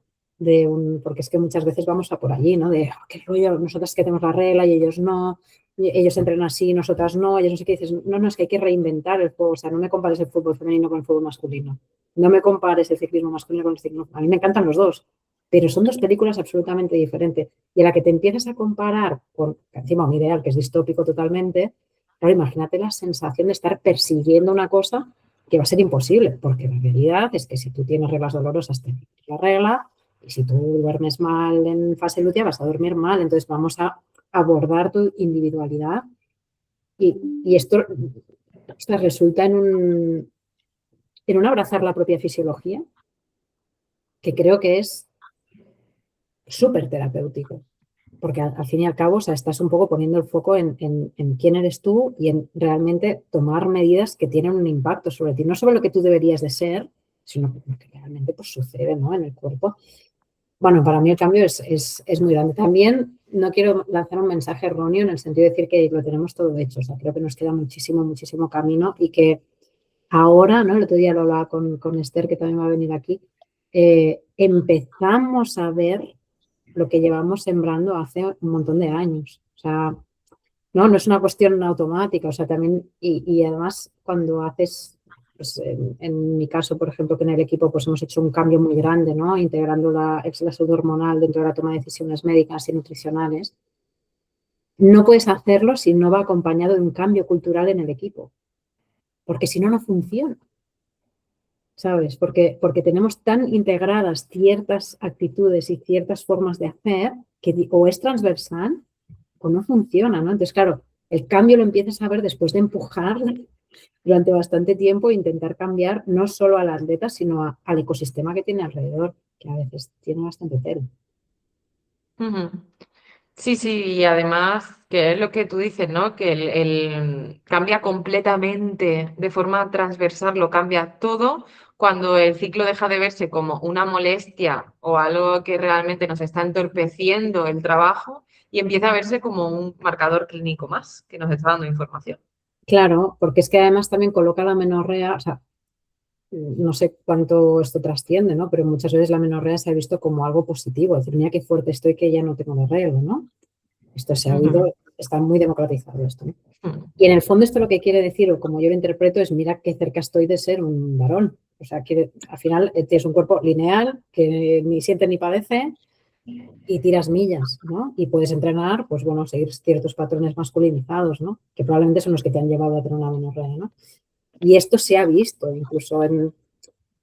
porque es que muchas veces vamos a por allí, ¿no? De qué rollo, nosotras que tenemos la regla y ellos no, y ellos entrenan así, nosotras no, ellos no sé qué dices, no, es que hay que reinventar el juego, o sea, no me compares el fútbol femenino con el fútbol masculino, no me compares el ciclismo masculino con el ciclismo, a mí me encantan los dos, pero son dos películas absolutamente diferentes, y a la que te empiezas a comparar con, encima un ideal que es distópico totalmente, claro, imagínate la sensación de estar persiguiendo una cosa que va a ser imposible, porque la realidad es que si tú tienes reglas dolorosas, te la regla, y si tú duermes mal en fase lútea, vas a dormir mal. Entonces vamos a abordar tu individualidad y esto resulta en un abrazar la propia fisiología, que creo que es súper terapéutico. Porque al fin y al cabo, o sea, estás un poco poniendo el foco en quién eres tú y en realmente tomar medidas que tienen un impacto sobre ti. No sobre lo que tú deberías de ser, sino lo que realmente pues, sucede, ¿no? En el cuerpo. Bueno, para mí el cambio es muy grande. También no quiero lanzar un mensaje erróneo en el sentido de decir que lo tenemos todo hecho. O sea, creo que nos queda muchísimo, muchísimo camino y que ahora, ¿no? El otro día lo hablaba con Esther, que también va a venir aquí, empezamos a ver lo que llevamos sembrando hace un montón de años. O sea, no es una cuestión automática. O sea, también, y además cuando haces pues, en mi caso, por ejemplo, que en el equipo pues hemos hecho un cambio muy grande, ¿no? Integrando la salud hormonal dentro de la toma de decisiones médicas y nutricionales. No puedes hacerlo si no va acompañado de un cambio cultural en el equipo, porque si no, no funciona, ¿sabes? Porque tenemos tan integradas ciertas actitudes y ciertas formas de hacer que o es transversal o no funciona, ¿no? Entonces, claro, el cambio lo empiezas a ver después de empujar durante bastante tiempo e intentar cambiar no solo al atleta, sino al ecosistema que tiene alrededor, que a veces tiene bastante tela. Ujú. Sí, sí, y además, que es lo que tú dices, ¿no? Que cambia completamente de forma transversal, lo cambia todo cuando el ciclo deja de verse como una molestia o algo que realmente nos está entorpeciendo el trabajo y empieza a verse como un marcador clínico más que nos está dando información. Claro, porque es que además también coloca la menorrea, o sea, no sé cuánto esto trasciende, ¿no? Pero muchas veces la menorrea se ha visto como algo positivo, es decir, mira qué fuerte estoy que ya no tengo la regla, ¿no? Esto se ha oído, está muy democratizado esto, ¿no? Y en el fondo esto lo que quiere decir, o como yo lo interpreto, es mira qué cerca estoy de ser un varón. O sea, que al final tienes un cuerpo lineal que ni siente ni padece y tiras millas, ¿no? Y puedes entrenar, pues bueno, seguir ciertos patrones masculinizados, ¿no? Que probablemente son los que te han llevado a tener una menorrea, ¿no? Y esto se ha visto incluso en, o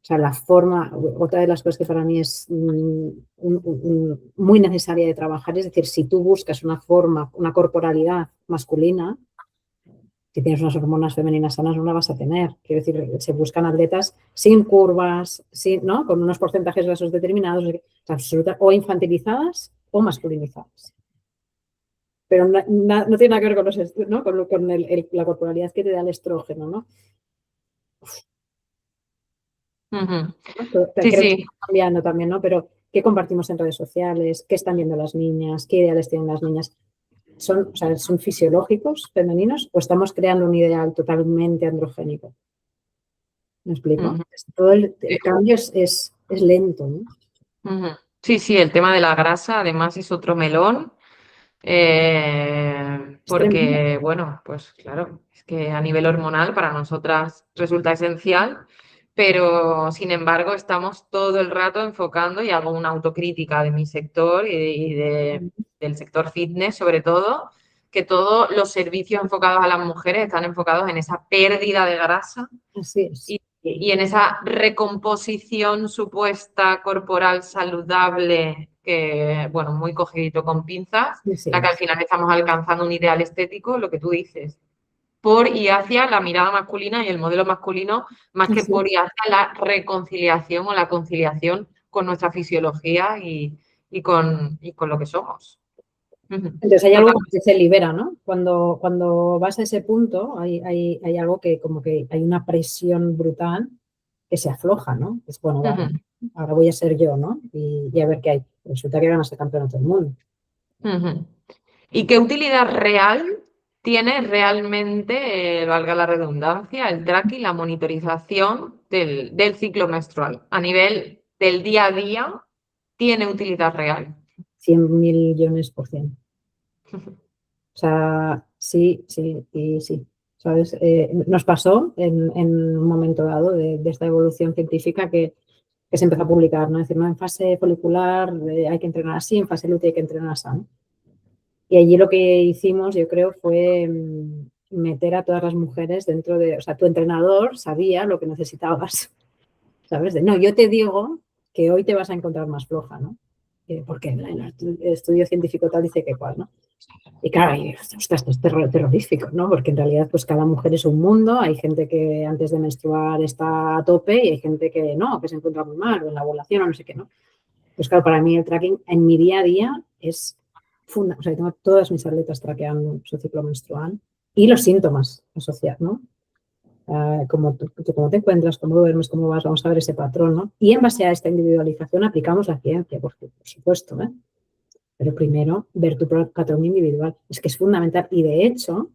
sea, la forma, otra de las cosas que para mí es muy necesaria de trabajar, es decir, si tú buscas una forma, una corporalidad masculina, si tienes unas hormonas femeninas sanas no la vas a tener. Quiero decir, se buscan atletas sin curvas, sin, ¿no? Con unos porcentajes grasos determinados, o infantilizadas o masculinizadas. Pero no tiene nada que ver con, ¿no? con la corporalidad que te da el estrógeno, ¿no? Sí, Creo que sí. está cambiando también, ¿no? Pero ¿qué compartimos en redes sociales? ¿Qué están viendo las niñas? ¿Qué ideales tienen las niñas? ¿Son fisiológicos, femeninos, o estamos creando un ideal totalmente androgénico? ¿Me explico? Todo el cambio es lento, ¿no? Sí, sí, el tema de la grasa además es otro melón. Porque, bueno, pues claro, es que a nivel hormonal para nosotras resulta esencial, pero sin embargo estamos todo el rato enfocando, y hago una autocrítica de mi sector del sector fitness sobre todo, que todos los servicios enfocados a las mujeres están enfocados en esa pérdida de grasa. Así es. Y en esa recomposición supuesta corporal saludable, que, bueno, muy cogidito con pinzas, Sí. la que al final estamos alcanzando un ideal estético, lo que tú dices, por y hacia la mirada masculina y el modelo masculino, más que por y hacia la reconciliación o la conciliación con nuestra fisiología y con lo que somos. Entonces hay algo que se libera, ¿no? Cuando vas a ese punto, hay algo que como que hay una presión brutal que se afloja, ¿no? Es bueno, vale, ahora voy a ser yo, ¿no? Y a ver qué hay. Resulta que ganas el campeonato del mundo. ¿Y qué utilidad real tiene realmente, valga la redundancia, el tracking, la monitorización del ciclo menstrual a nivel del día a día? tiene utilidad real. 100 millones%. O sea, sí, sí y sí. ¿Sabes? Nos pasó en un momento dado de esta evolución científica que se empezó a publicar, ¿no? Es decir, no, en fase folicular hay que entrenar así, en fase lútea hay que entrenar así, ¿no? Y allí lo que hicimos, yo creo, fue meter a todas las mujeres dentro de, o sea, tu entrenador sabía lo que necesitabas, ¿sabes? No, yo te digo que hoy te vas a encontrar más floja, ¿no? Porque el estudio científico tal dice que cual, ¿no? Y claro, ostras, esto es terrorífico, ¿no? Porque en realidad, pues cada mujer es un mundo. Hay gente que antes de menstruar está a tope y hay gente que no, que se encuentra muy mal, o en la ovulación o no sé qué, ¿no? Pues claro, para mí el tracking en mi día a día es fundamental. O sea, tengo todas mis atletas traqueando su ciclo menstrual y los síntomas asociados, ¿no? Cómo te encuentras, cómo duermes, cómo vas, vamos a ver ese patrón, ¿no? Y en base a esta individualización aplicamos la ciencia, por supuesto, ¿eh? Pero primero, ver tu patrón individual. Es que es fundamental. Y de hecho,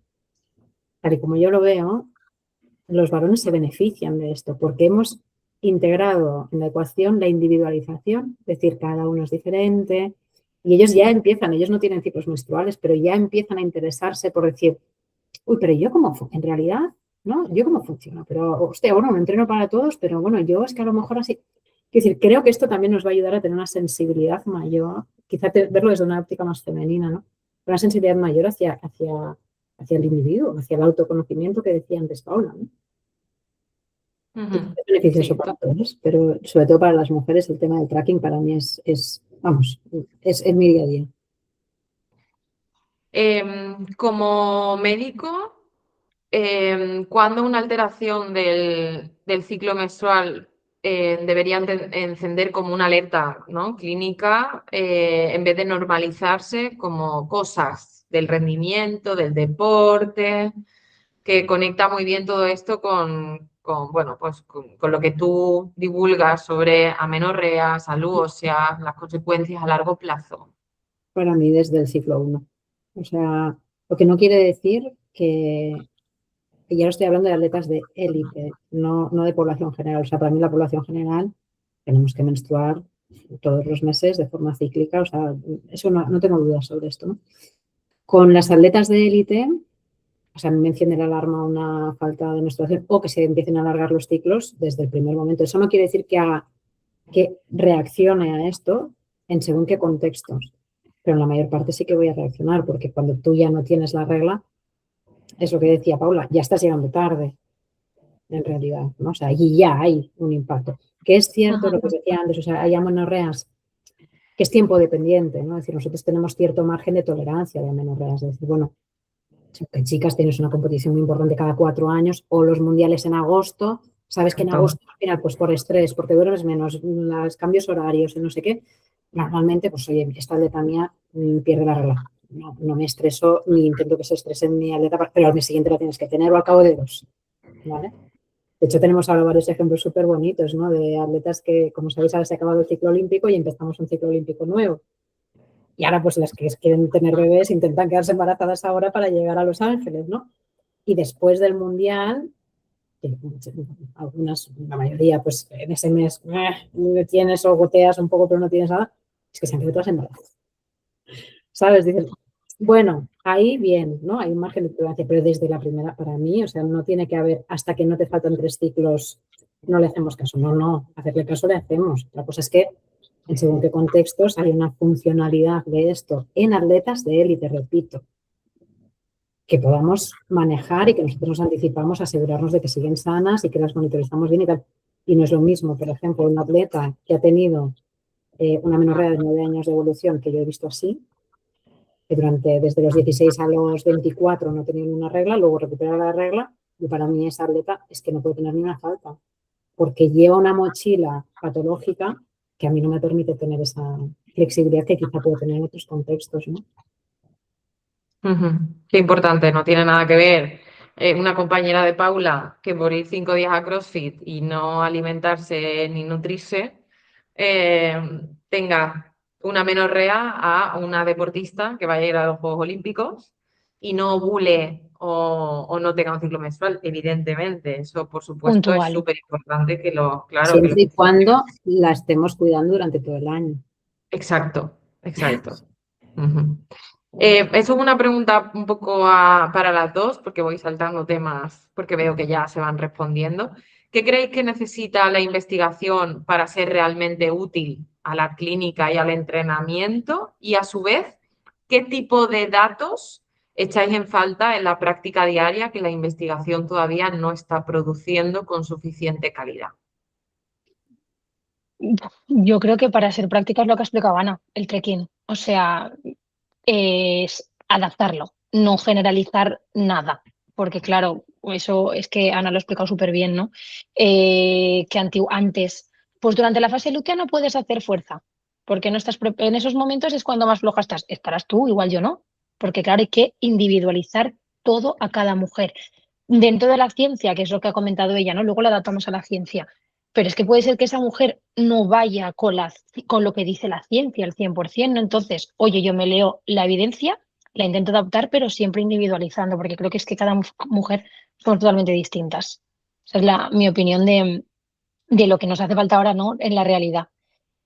tal y como yo lo veo, los varones se benefician de esto porque hemos integrado en la ecuación la individualización, es decir, cada uno es diferente y ellos ya empiezan, ellos no tienen ciclos menstruales, pero ya empiezan a interesarse por decir, uy, pero yo cómo, en realidad, ¿no? Yo cómo funciono, pero, hostia, bueno, me entreno para todos, pero bueno, yo es que a lo mejor así. Es decir, creo que esto también nos va a ayudar a tener una sensibilidad mayor, quizá verlo desde una óptica más femenina, ¿no? Una sensibilidad mayor hacia el individuo, hacia el autoconocimiento que decía antes Paula, ¿no? Es beneficioso para todos, pero sobre todo para las mujeres el tema del tracking para mí es mi día a día. Como médico, ¿cuándo una alteración del ciclo menstrual debería encender como una alerta, ¿no? clínica en vez de normalizarse como cosas del rendimiento, del deporte, que conecta muy bien todo esto bueno, pues con lo que tú divulgas sobre amenorrea, salud ósea, las consecuencias a largo plazo? Para mí desde el ciclo 1. O sea, lo que no quiere decir que ya no estoy hablando de atletas de élite, no de población general. O sea, para mí la población general tenemos que menstruar todos los meses de forma cíclica. O sea, eso no tengo dudas sobre esto, ¿no? Con las atletas de élite, o sea, me enciende la alarma una falta de menstruación o que se empiecen a alargar los ciclos desde el primer momento. Eso no quiere decir que reaccione a esto en según qué contextos, pero en la mayor parte sí que voy a reaccionar, porque cuando tú ya no tienes la regla, es lo que decía Paula, ya estás llegando tarde, en realidad, ¿no? O sea, allí ya hay un impacto. Que es cierto lo que decía antes, o sea, hay amenorreas que es tiempo dependiente, ¿no? Es decir, nosotros tenemos cierto margen de tolerancia de amenorreas, es decir, bueno, que chicas tienes una competición muy importante cada 4 años o los mundiales en agosto, sabes que en agosto al final, pues por estrés, porque duermes menos, los cambios horarios, no sé qué, normalmente, pues oye, esta atleta mía pierde la regla. No me estreso ni intento que se estrese mi atleta, pero al mes siguiente la tienes que tener o al cabo de 2, ¿vale? De hecho, tenemos ahora varios ejemplos súper bonitos, ¿no? De atletas que, como sabéis, ahora se ha acabado el ciclo olímpico y empezamos un ciclo olímpico nuevo. Y ahora, pues las que quieren tener bebés intentan quedarse embarazadas ahora para llegar a Los Ángeles, ¿no? Y después del Mundial, algunas, la mayoría, pues en ese mes tienes o goteas un poco, pero no tienes nada, es que se han quedado todas embarazadas. ¿Sabes? Dices, bueno, ahí bien, ¿no? Hay un margen de tolerancia, pero desde la primera, para mí, o sea, no tiene que haber, hasta que no te faltan 3 ciclos, no le hacemos caso. No, hacerle caso le hacemos. La cosa es que en según qué contextos hay una funcionalidad de esto en atletas de élite, repito, que podamos manejar y que nosotros nos anticipamos a asegurarnos de que siguen sanas y que las monitorizamos bien y tal. Y no es lo mismo, por ejemplo, un atleta que ha tenido una amenorrea de 9 años de evolución, que yo he visto así, que desde los 16 a los 24 no tenía una regla, luego recupera la regla y para mí esa atleta es que no puede tener ni una falta, porque lleva una mochila patológica que a mí no me permite tener esa flexibilidad que quizá puedo tener en otros contextos, ¿no? Qué importante, no tiene nada que ver una compañera de Paula que por ir 5 días a CrossFit y no alimentarse ni nutrirse tenga una amenorrea a una deportista que vaya a ir a los Juegos Olímpicos y no ovule o no tenga un ciclo menstrual, evidentemente. Eso, por supuesto, Puntual. es súper importante que lo, claro, que lo Siempre y especifique. cuando la estemos cuidando durante todo el año. Exacto, exacto. Ujú. Eso es una pregunta un poco para las dos, porque voy saltando temas, porque veo que ya se van respondiendo. ¿Qué creéis que necesita la investigación para ser realmente útil a la clínica y al entrenamiento? Y a su vez, ¿qué tipo de datos echáis en falta en la práctica diaria que la investigación todavía no está produciendo con suficiente calidad? Yo creo que para ser práctica es lo que ha explicado Ana, el trekking. O sea, es adaptarlo, no generalizar nada. Porque claro, eso es que Ana lo ha explicado súper bien, ¿no? Que antes, pues durante la fase lútea no puedes hacer fuerza, porque no estás en esos momentos es cuando más floja estás. Estarás tú, igual yo no. Porque claro, hay que individualizar todo a cada mujer. Dentro de la ciencia, que es lo que ha comentado ella, ¿no? Luego la adaptamos a la ciencia. Pero es que puede ser que esa mujer no vaya con lo que dice la ciencia al 100%, ¿no? Entonces, oye, yo me leo la evidencia, la intento adaptar, pero siempre individualizando, porque creo que es que cada mujer son totalmente distintas. Esa es mi opinión de lo que nos hace falta ahora, ¿no? En la realidad.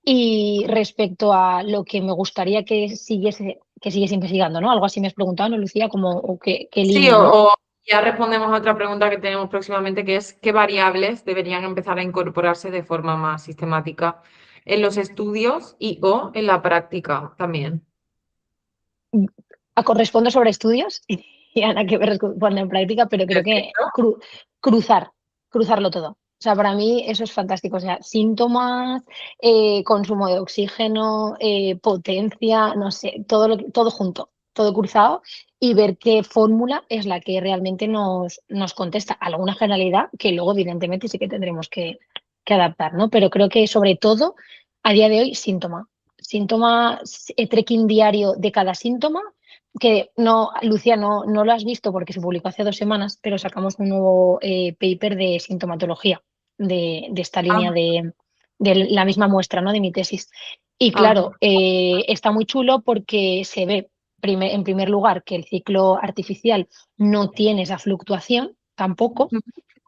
Y respecto a lo que me gustaría que siguiese investigando, ¿no? Algo así me has preguntado, ¿no, Lucía? Como, o qué Sí, línea, ¿no? o ya respondemos a otra pregunta que tenemos próximamente, que es ¿qué variables deberían empezar a incorporarse de forma más sistemática en los estudios y o en la práctica también? Correspondo sobre estudios y Ana que me responde en práctica, pero creo que Perfecto. cruzarlo todo. O sea, para mí eso es fantástico. O sea, síntomas, consumo de oxígeno, potencia, no sé, todo junto, todo cruzado y ver qué fórmula es la que realmente nos contesta alguna generalidad que luego, evidentemente, sí que tendremos que adaptar, ¿no? Pero creo que sobre todo, a día de hoy, síntoma, trekking diario de cada síntoma, que no, Lucía, no lo has visto porque se publicó hace 2 semanas, pero sacamos un nuevo paper de sintomatología de esta línea Ah, de la misma muestra, ¿no? De mi tesis. Y ah, claro, está muy chulo porque se ve, en primer lugar, que el ciclo artificial no tiene esa fluctuación tampoco.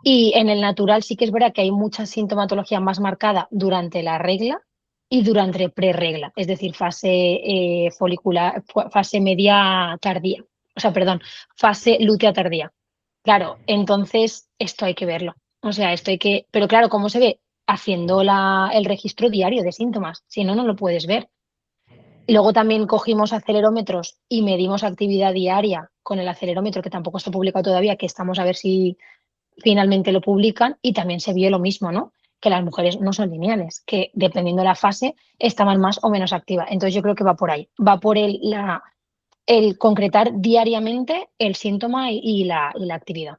Y en el natural sí que es verdad que hay mucha sintomatología más marcada durante la regla y durante preregla, es decir, fase folicular, fase media tardía, o sea, perdón, fase lútea tardía. Claro, entonces esto hay que verlo. O sea, pero claro, ¿cómo se ve? Haciendo el registro diario de síntomas, si no, no lo puedes ver. Luego también cogimos acelerómetros y medimos actividad diaria con el acelerómetro, que tampoco está publicado todavía, que estamos a ver si finalmente lo publican y también se vio lo mismo, ¿no? Que las mujeres no son lineales, que dependiendo de la fase estaban más o menos activas. Entonces yo creo que va por ahí, va por el concretar diariamente el síntoma y la actividad.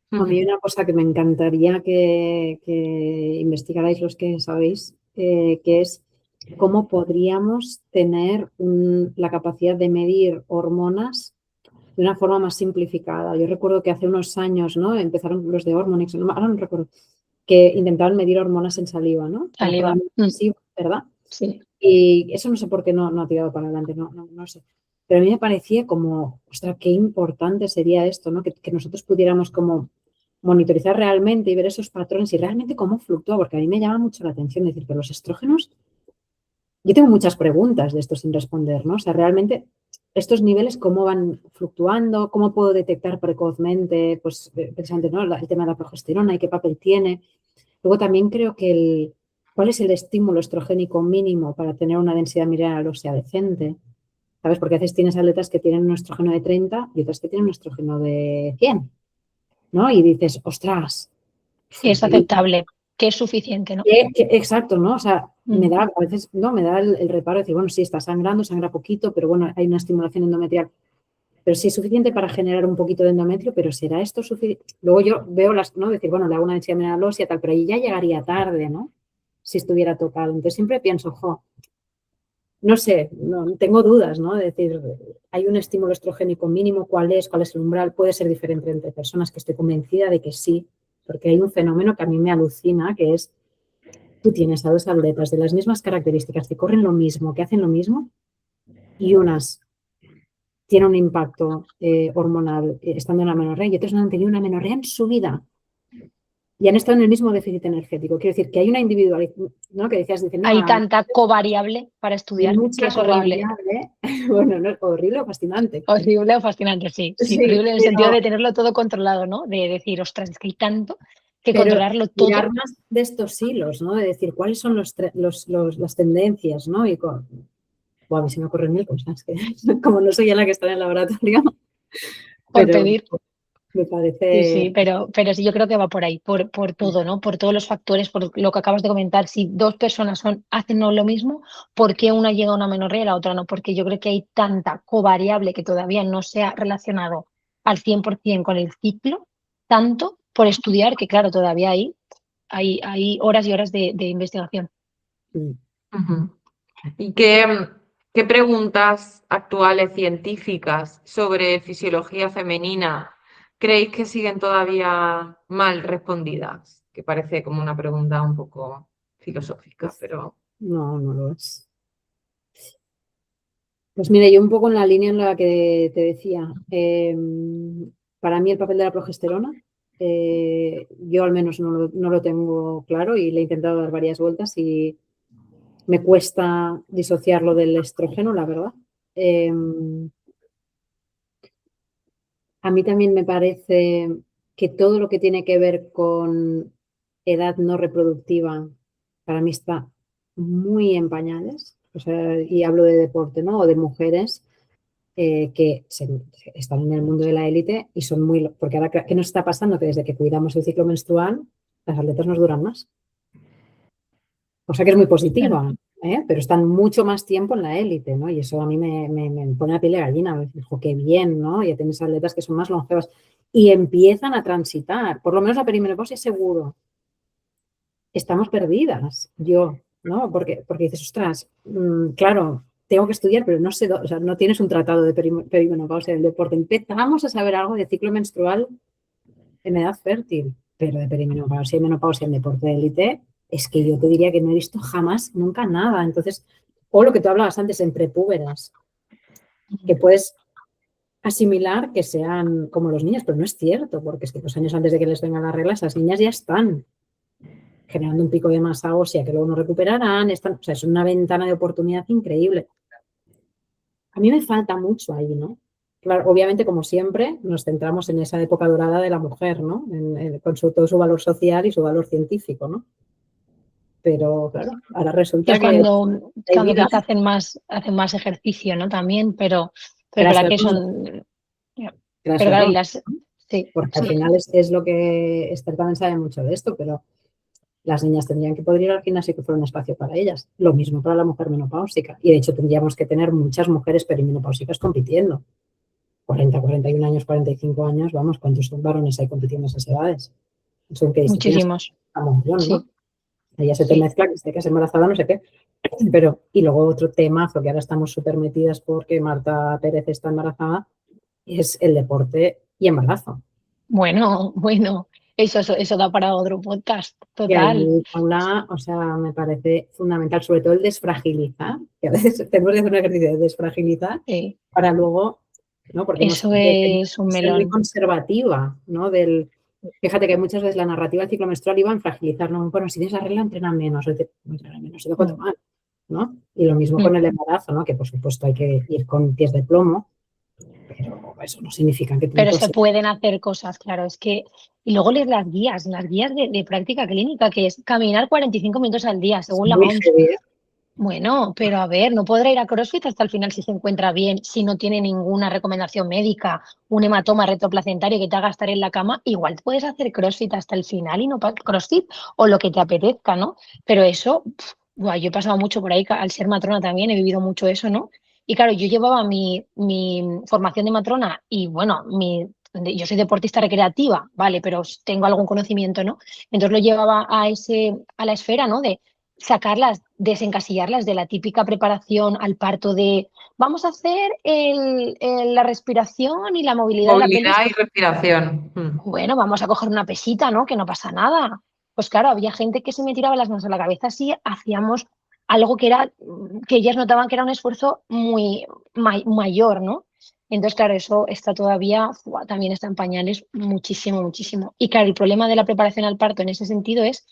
A mí hay una cosa que me encantaría que investigarais los que sabéis, que es cómo podríamos tener la capacidad de medir hormonas de una forma más simplificada. Yo recuerdo que hace unos años, ¿no? Empezaron los de Hormonix, ahora no recuerdo, que intentaban medir hormonas en saliva, ¿no? De una forma Saliva. muy invasiva, ¿verdad? Sí. Y eso no sé por qué no ha tirado para adelante, no sé. Pero a mí me parecía como, ostras, qué importante sería esto, ¿no? Que nosotros pudiéramos como monitorizar realmente y ver esos patrones y realmente cómo fluctúa, porque a mí me llama mucho la atención decir que los estrógenos, yo tengo muchas preguntas de esto sin responder, ¿no? O sea, realmente estos niveles, cómo van fluctuando, cómo puedo detectar precozmente, pues precisamente, ¿no? El tema de la progesterona y qué papel tiene. Luego también creo que cuál es el estímulo estrogénico mínimo para tener una densidad mineral ósea decente, ¿sabes? Porque a veces tienes atletas que tienen un estrógeno de 30 y otras que tienen un estrógeno de 100, ¿no? Y dices, ostras, Es aceptable, que es suficiente, ¿no? exacto, ¿no? O sea, Mm. a veces, ¿no? Me da el reparo de decir, bueno, sí, está sangrando, sangra poquito, pero bueno, hay una estimulación endometrial. Pero sí es suficiente para generar un poquito de endometrio, pero ¿será esto suficiente? Luego yo veo ¿no? Decir, bueno, le hago una densidad mineral ósea, tal, pero ahí ya llegaría tarde, ¿no? Si estuviera tocado. Entonces siempre pienso, no sé, no, tengo dudas, ¿no? De decir, hay un estímulo estrogénico mínimo, ¿cuál es? ¿Cuál es el umbral? Puede ser diferente entre personas, que estoy convencida de que sí, porque hay un fenómeno que a mí me alucina, que es, tú tienes a dos atletas de las mismas características, que corren lo mismo, que hacen lo mismo, y unas tienen un impacto hormonal estando en la menorrea y otras no han tenido una menorrea en su vida. y han estado en el mismo déficit energético. Quiero decir que hay una individualización, ¿no? Que decías, dicen, no, Hay tanta covariable para hay estudiar que mucha es horrible. covariable. Bueno, no, horrible o fascinante. Horrible o fascinante, sí. Sí, Horrible en el pero, sentido de tenerlo todo controlado, ¿no? De decir, ostras, es que hay tanto que pero controlarlo mirar todo. más de estos hilos, ¿no? De decir cuáles son las tendencias, ¿no? Y a mí se me ocurren mil cosas, que como no soy yo la que está en el laboratorio, Por pero pedir. me Sí, parece... pero sí, yo creo que va por ahí, por todo, ¿no? Por todos los factores, por lo que acabas de comentar. Si dos personas hacen no lo mismo, ¿por qué una llega a una menorrea y la otra no? Porque yo creo que hay tanta covariable que todavía no se ha relacionado al 100% con el ciclo, tanto por estudiar que, claro, todavía hay horas y horas de investigación. Ujú. ¿Y qué preguntas actuales científicas sobre fisiología femenina creéis que siguen todavía mal respondidas? Que parece como una pregunta un poco filosófica, pero... No, no lo es. Pues mira, yo un poco en la línea en la que te decía, para mí el papel de la progesterona, yo al menos no lo tengo claro y le he intentado dar varias vueltas y me cuesta disociarlo del estrógeno, la verdad. Eh, a mí también me parece que todo lo que tiene que ver con edad no reproductiva, para mí está muy en pañales. O sea, y hablo de deporte, ¿no? O de mujeres que están en el mundo de la élite y son muy... Porque ahora, ¿qué nos está pasando? Que desde que cuidamos el ciclo menstrual, las atletas nos duran más. O sea que es muy Claro. positiva, ¿eh? Pero están mucho más tiempo en la élite, ¿no? Y eso a mí me pone la piel de gallina. Dijo, qué bien, ¿no? Ya tienes atletas que son más longevas y empiezan a transitar. Por lo menos la perimenopausia seguro. Estamos perdidas, yo, ¿no? Porque dices, ostras, claro, tengo que estudiar, pero no sé, o sea, no tienes un tratado de perimenopausia del deporte. Empezamos a saber algo de ciclo menstrual en edad fértil, pero de perimenopausia y menopausia en deporte de élite, es que yo te diría que no he visto jamás, nunca nada. Entonces, o lo que tú hablabas antes en prepúberas, que puedes asimilar que sean como los niños, pero no es cierto, porque es que 2 años antes de que les vengan las reglas, esas niñas ya están generando un pico de masa ósea que luego no recuperarán. O sea, es una ventana de oportunidad increíble. A mí me falta mucho ahí, ¿no? Claro, obviamente, como siempre, nos centramos en esa época dorada de la mujer, ¿no? Con todo su valor social y su valor científico, ¿no? Pero, claro, ahora Que resulta es que hay cuando vida. quizá hacen más ejercicio, ¿no? También, pero es Creas verdad el que error, son. creas Pero el claro, y error, las. Sí, porque al sí. final es lo que Esther también sabe mucho de esto, pero las niñas tendrían que poder ir al gimnasio que fuera un espacio para ellas. Lo mismo para la mujer menopáusica. Y de hecho tendríamos que tener muchas mujeres perimenopáusicas compitiendo. 40, 41 años, 45 años, vamos, ¿cuántos varones hay compitiendo a esas edades? ¿En qué disciplinas? Muchísimos. A montón, Sí, ¿no? Ahí ya se te sí. mezcla que se te quedas embarazada, no sé qué. Pero, y luego otro temazo que ahora estamos súper metidas porque Marta Pérez está embarazada, es el deporte y embarazo. Bueno, eso da para otro podcast, Y total. ahí, Paula, o sea, me parece fundamental, sobre todo el desfragilizar, que a veces tenemos que hacer un ejercicio de desfragilizar Sí, para luego, ¿no? Porque hemos eso tenido es un que ser muy melón. conservativa, ¿no? Fíjate que muchas veces la narrativa del ciclo menstrual iba en fragilizar, ¿no? Bueno, si tienes la regla, entrena menos, o dice, "No entrena menos, se lo cuento Mm, mal", ¿no? Y lo mismo mm. con el embarazo, ¿no? Que por supuesto hay que ir con pies de plomo, pero eso no significa que tú no Pero puedas se pueden hacer cosas, claro, es que. Y luego lees las guías de práctica clínica, que es caminar 45 minutos al día, ser según la muy OMS. heavy, ¿eh? Bueno, pero a ver, no podrá ir a CrossFit hasta el final si se encuentra bien, si no tiene ninguna recomendación médica, un hematoma retroplacentario que te haga estar en la cama, igual puedes hacer CrossFit hasta el final y no CrossFit o lo que te apetezca, ¿no? Pero eso, buah, yo he pasado mucho por ahí, al ser matrona también he vivido mucho eso, ¿no? Y claro, yo llevaba mi formación de matrona y bueno, yo soy deportista recreativa, vale, pero tengo algún conocimiento, ¿no? Entonces lo llevaba a la esfera, ¿no? De sacarlas, desencasillarlas de la típica preparación al parto de vamos a hacer la respiración y la movilidad de la pelvis. Movilidad y respiración. Bueno, vamos a coger una pesita, ¿no? Que no pasa nada. Pues claro, había gente que se me tiraba las manos a la cabeza si hacíamos algo que ellas notaban que era un esfuerzo muy mayor, ¿no? Entonces, claro, eso está todavía, también está en pañales muchísimo, muchísimo. Y claro, el problema de la preparación al parto en ese sentido es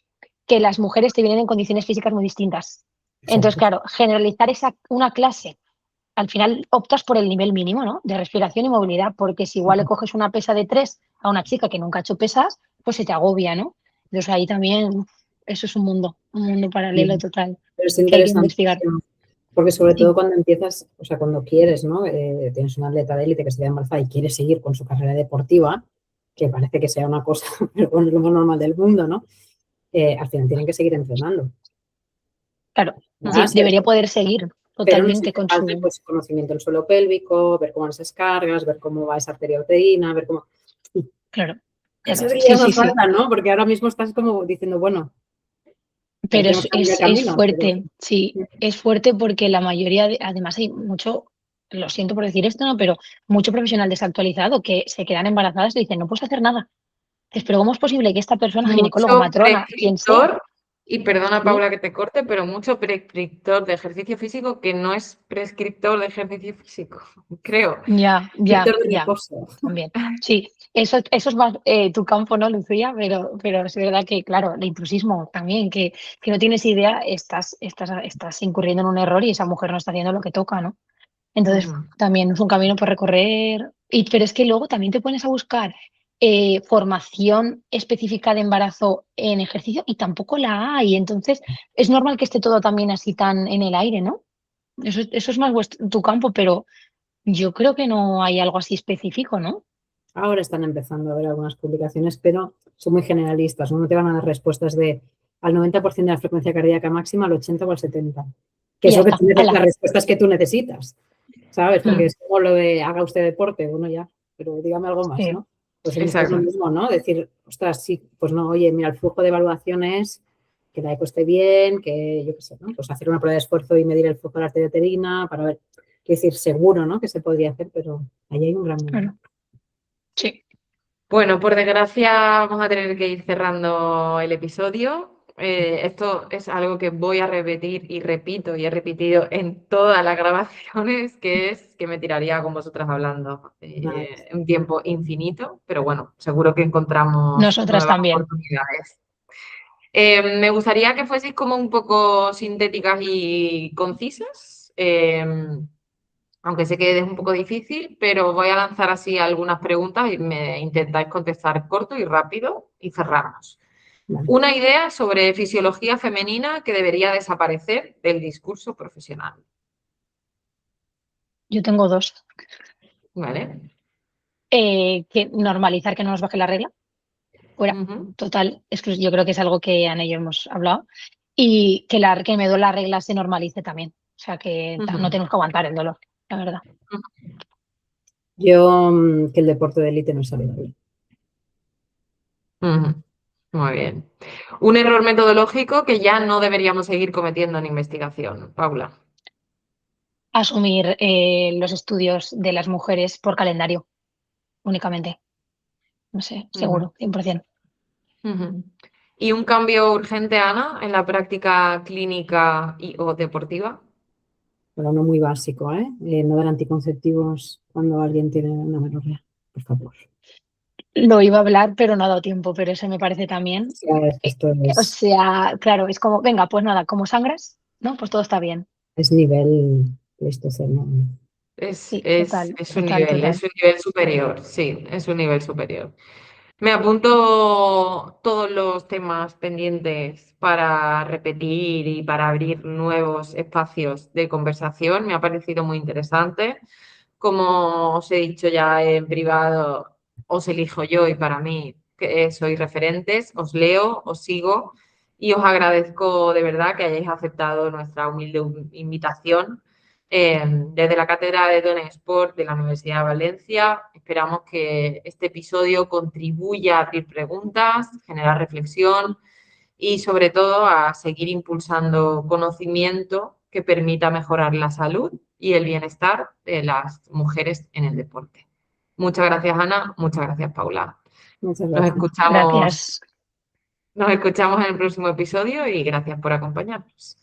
que las mujeres te vienen en condiciones físicas muy distintas. Entonces, Exacto. claro, generalizar una clase, al final optas por el nivel mínimo, ¿no? De respiración y movilidad, porque si igual le coges una pesa de 3 a una chica que nunca ha hecho pesas, pues se te agobia, ¿no? Entonces ahí también, eso es un mundo paralelo total, Pero es que hay que investigar. interesantísimo, porque sobre todo Sí, cuando empiezas, o sea, cuando quieres, ¿no? Tienes una atleta de élite que se queda embarazada y quiere seguir con su carrera deportiva, que parece que sea una cosa, pero bueno, es lo más normal del mundo, ¿no? Al final tienen que seguir entrenando. claro, ¿Verdad? sí, debería poder seguir Pero no sé totalmente qué con falta, su... pues, conocimiento del suelo pélvico, ver cómo las descargas, ver cómo va esa arteria uterina, ver cómo... Claro, Esas sí, guías sí, nos sí. faltan, ¿no? Porque ahora mismo estás como diciendo, bueno, Pero tenemos que abrir el es camino, pero... fuerte, sí, es fuerte porque la mayoría, además hay mucho, lo siento por decir esto, ¿no? Pero mucho profesional desactualizado que se quedan embarazadas y dicen, no puedes hacer nada. Dices, pero ¿cómo es posible que esta persona, ginecólogo, Mucho matrona, quien sea, prescriptor, y perdona ¿sí? Paula que te corte, pero mucho prescriptor de ejercicio físico que no es prescriptor de ejercicio físico, creo. Ya, ya, Víctor de ya, reposo. también. Sí, eso es más tu campo, ¿no, Lucía? Pero es verdad que, claro, el intrusismo también, que no tienes idea, estás incurriendo en un error y esa mujer no está haciendo lo que toca, ¿no? Entonces, Ujú. también es un camino por recorrer. Pero es que luego también te pones a buscar formación específica de embarazo en ejercicio y tampoco la hay. Entonces, es normal que esté todo también así tan en el aire, ¿no? Eso es más tu campo, pero yo creo que no hay algo así específico, ¿no? Ahora están empezando a ver algunas publicaciones, pero son muy generalistas, ¿no? No te van a dar respuestas de al 90% de la frecuencia cardíaca máxima, al 80 o al 70, que Y es ya lo que está. tú las ¡Hala! respuestas que tú necesitas, ¿sabes? Porque Mm, es como lo de haga usted deporte, bueno, ya, pero dígame algo más, sí, ¿no? Pues en esto es lo Exacto. mismo, ¿no? Decir, ostras, sí, pues no, oye, mira, el flujo de evaluación es que la eco esté bien, que yo qué sé, ¿no? Pues hacer una prueba de esfuerzo y medir el flujo de la arteria uterina para ver, quiero decir, seguro, ¿no? Que se podría hacer, pero ahí hay un gran mundo. claro. Sí. Bueno, por desgracia vamos a tener que ir cerrando el episodio. Esto es algo que voy a repetir y repito y he repetido en todas las grabaciones, que es que me tiraría con vosotras hablando Nada, un tiempo infinito, pero bueno, seguro que encontramos Nosotras nuevas también. oportunidades. Me gustaría que fueseis como un poco sintéticas y concisas. Aunque sé que es un poco difícil, pero voy a lanzar así algunas preguntas y me intentáis contestar corto y rápido y cerramos. vale. Una idea sobre fisiología femenina que debería desaparecer del discurso profesional. Yo tengo dos. ¿Vale? Que normalizar que no nos baje la regla. Fuera, Ujú, total. Yo creo que es algo que Ana y yo hemos hablado. Y que me duele la regla se normalice también. O sea, que no ujú, tenemos que aguantar el dolor, la verdad. Yo, que el deporte de élite no es saludable. ujú. Muy bien. Un error metodológico que ya no deberíamos seguir cometiendo en investigación, Paula. Asumir los estudios de las mujeres por calendario únicamente. No sé, Ujú, seguro, 100%. ujú. ¿Y un cambio urgente, Ana, en la práctica clínica y o deportiva? Pero no muy básico, ¿eh? No dar anticonceptivos cuando alguien tiene una menorrea, por favor. Lo iba a hablar, pero no ha dado tiempo, pero eso me parece también. O sea, es que esto O sea, claro, es como, venga, pues nada, como sangras, ¿no? Pues todo está bien. es nivel Pleistoceno. Sí, total, total, Es total. un nivel superior, sí, es un nivel superior. Me apunto todos los temas pendientes para repetir y para abrir nuevos espacios de conversación. Me ha parecido muy interesante. Como os he dicho ya en privado, os elijo yo y para mí que sois referentes, os leo, os sigo y os agradezco de verdad que hayáis aceptado nuestra humilde invitación. Desde la Cátedra de Dona Sport de la Universidad de Valencia, esperamos que este episodio contribuya a abrir preguntas, generar reflexión y sobre todo a seguir impulsando conocimiento que permita mejorar la salud y el bienestar de las mujeres en el deporte. Muchas gracias, Ana. Muchas gracias, Paula. Muchas Nos gracias. escuchamos, Gracias. nos escuchamos en el próximo episodio y gracias por acompañarnos.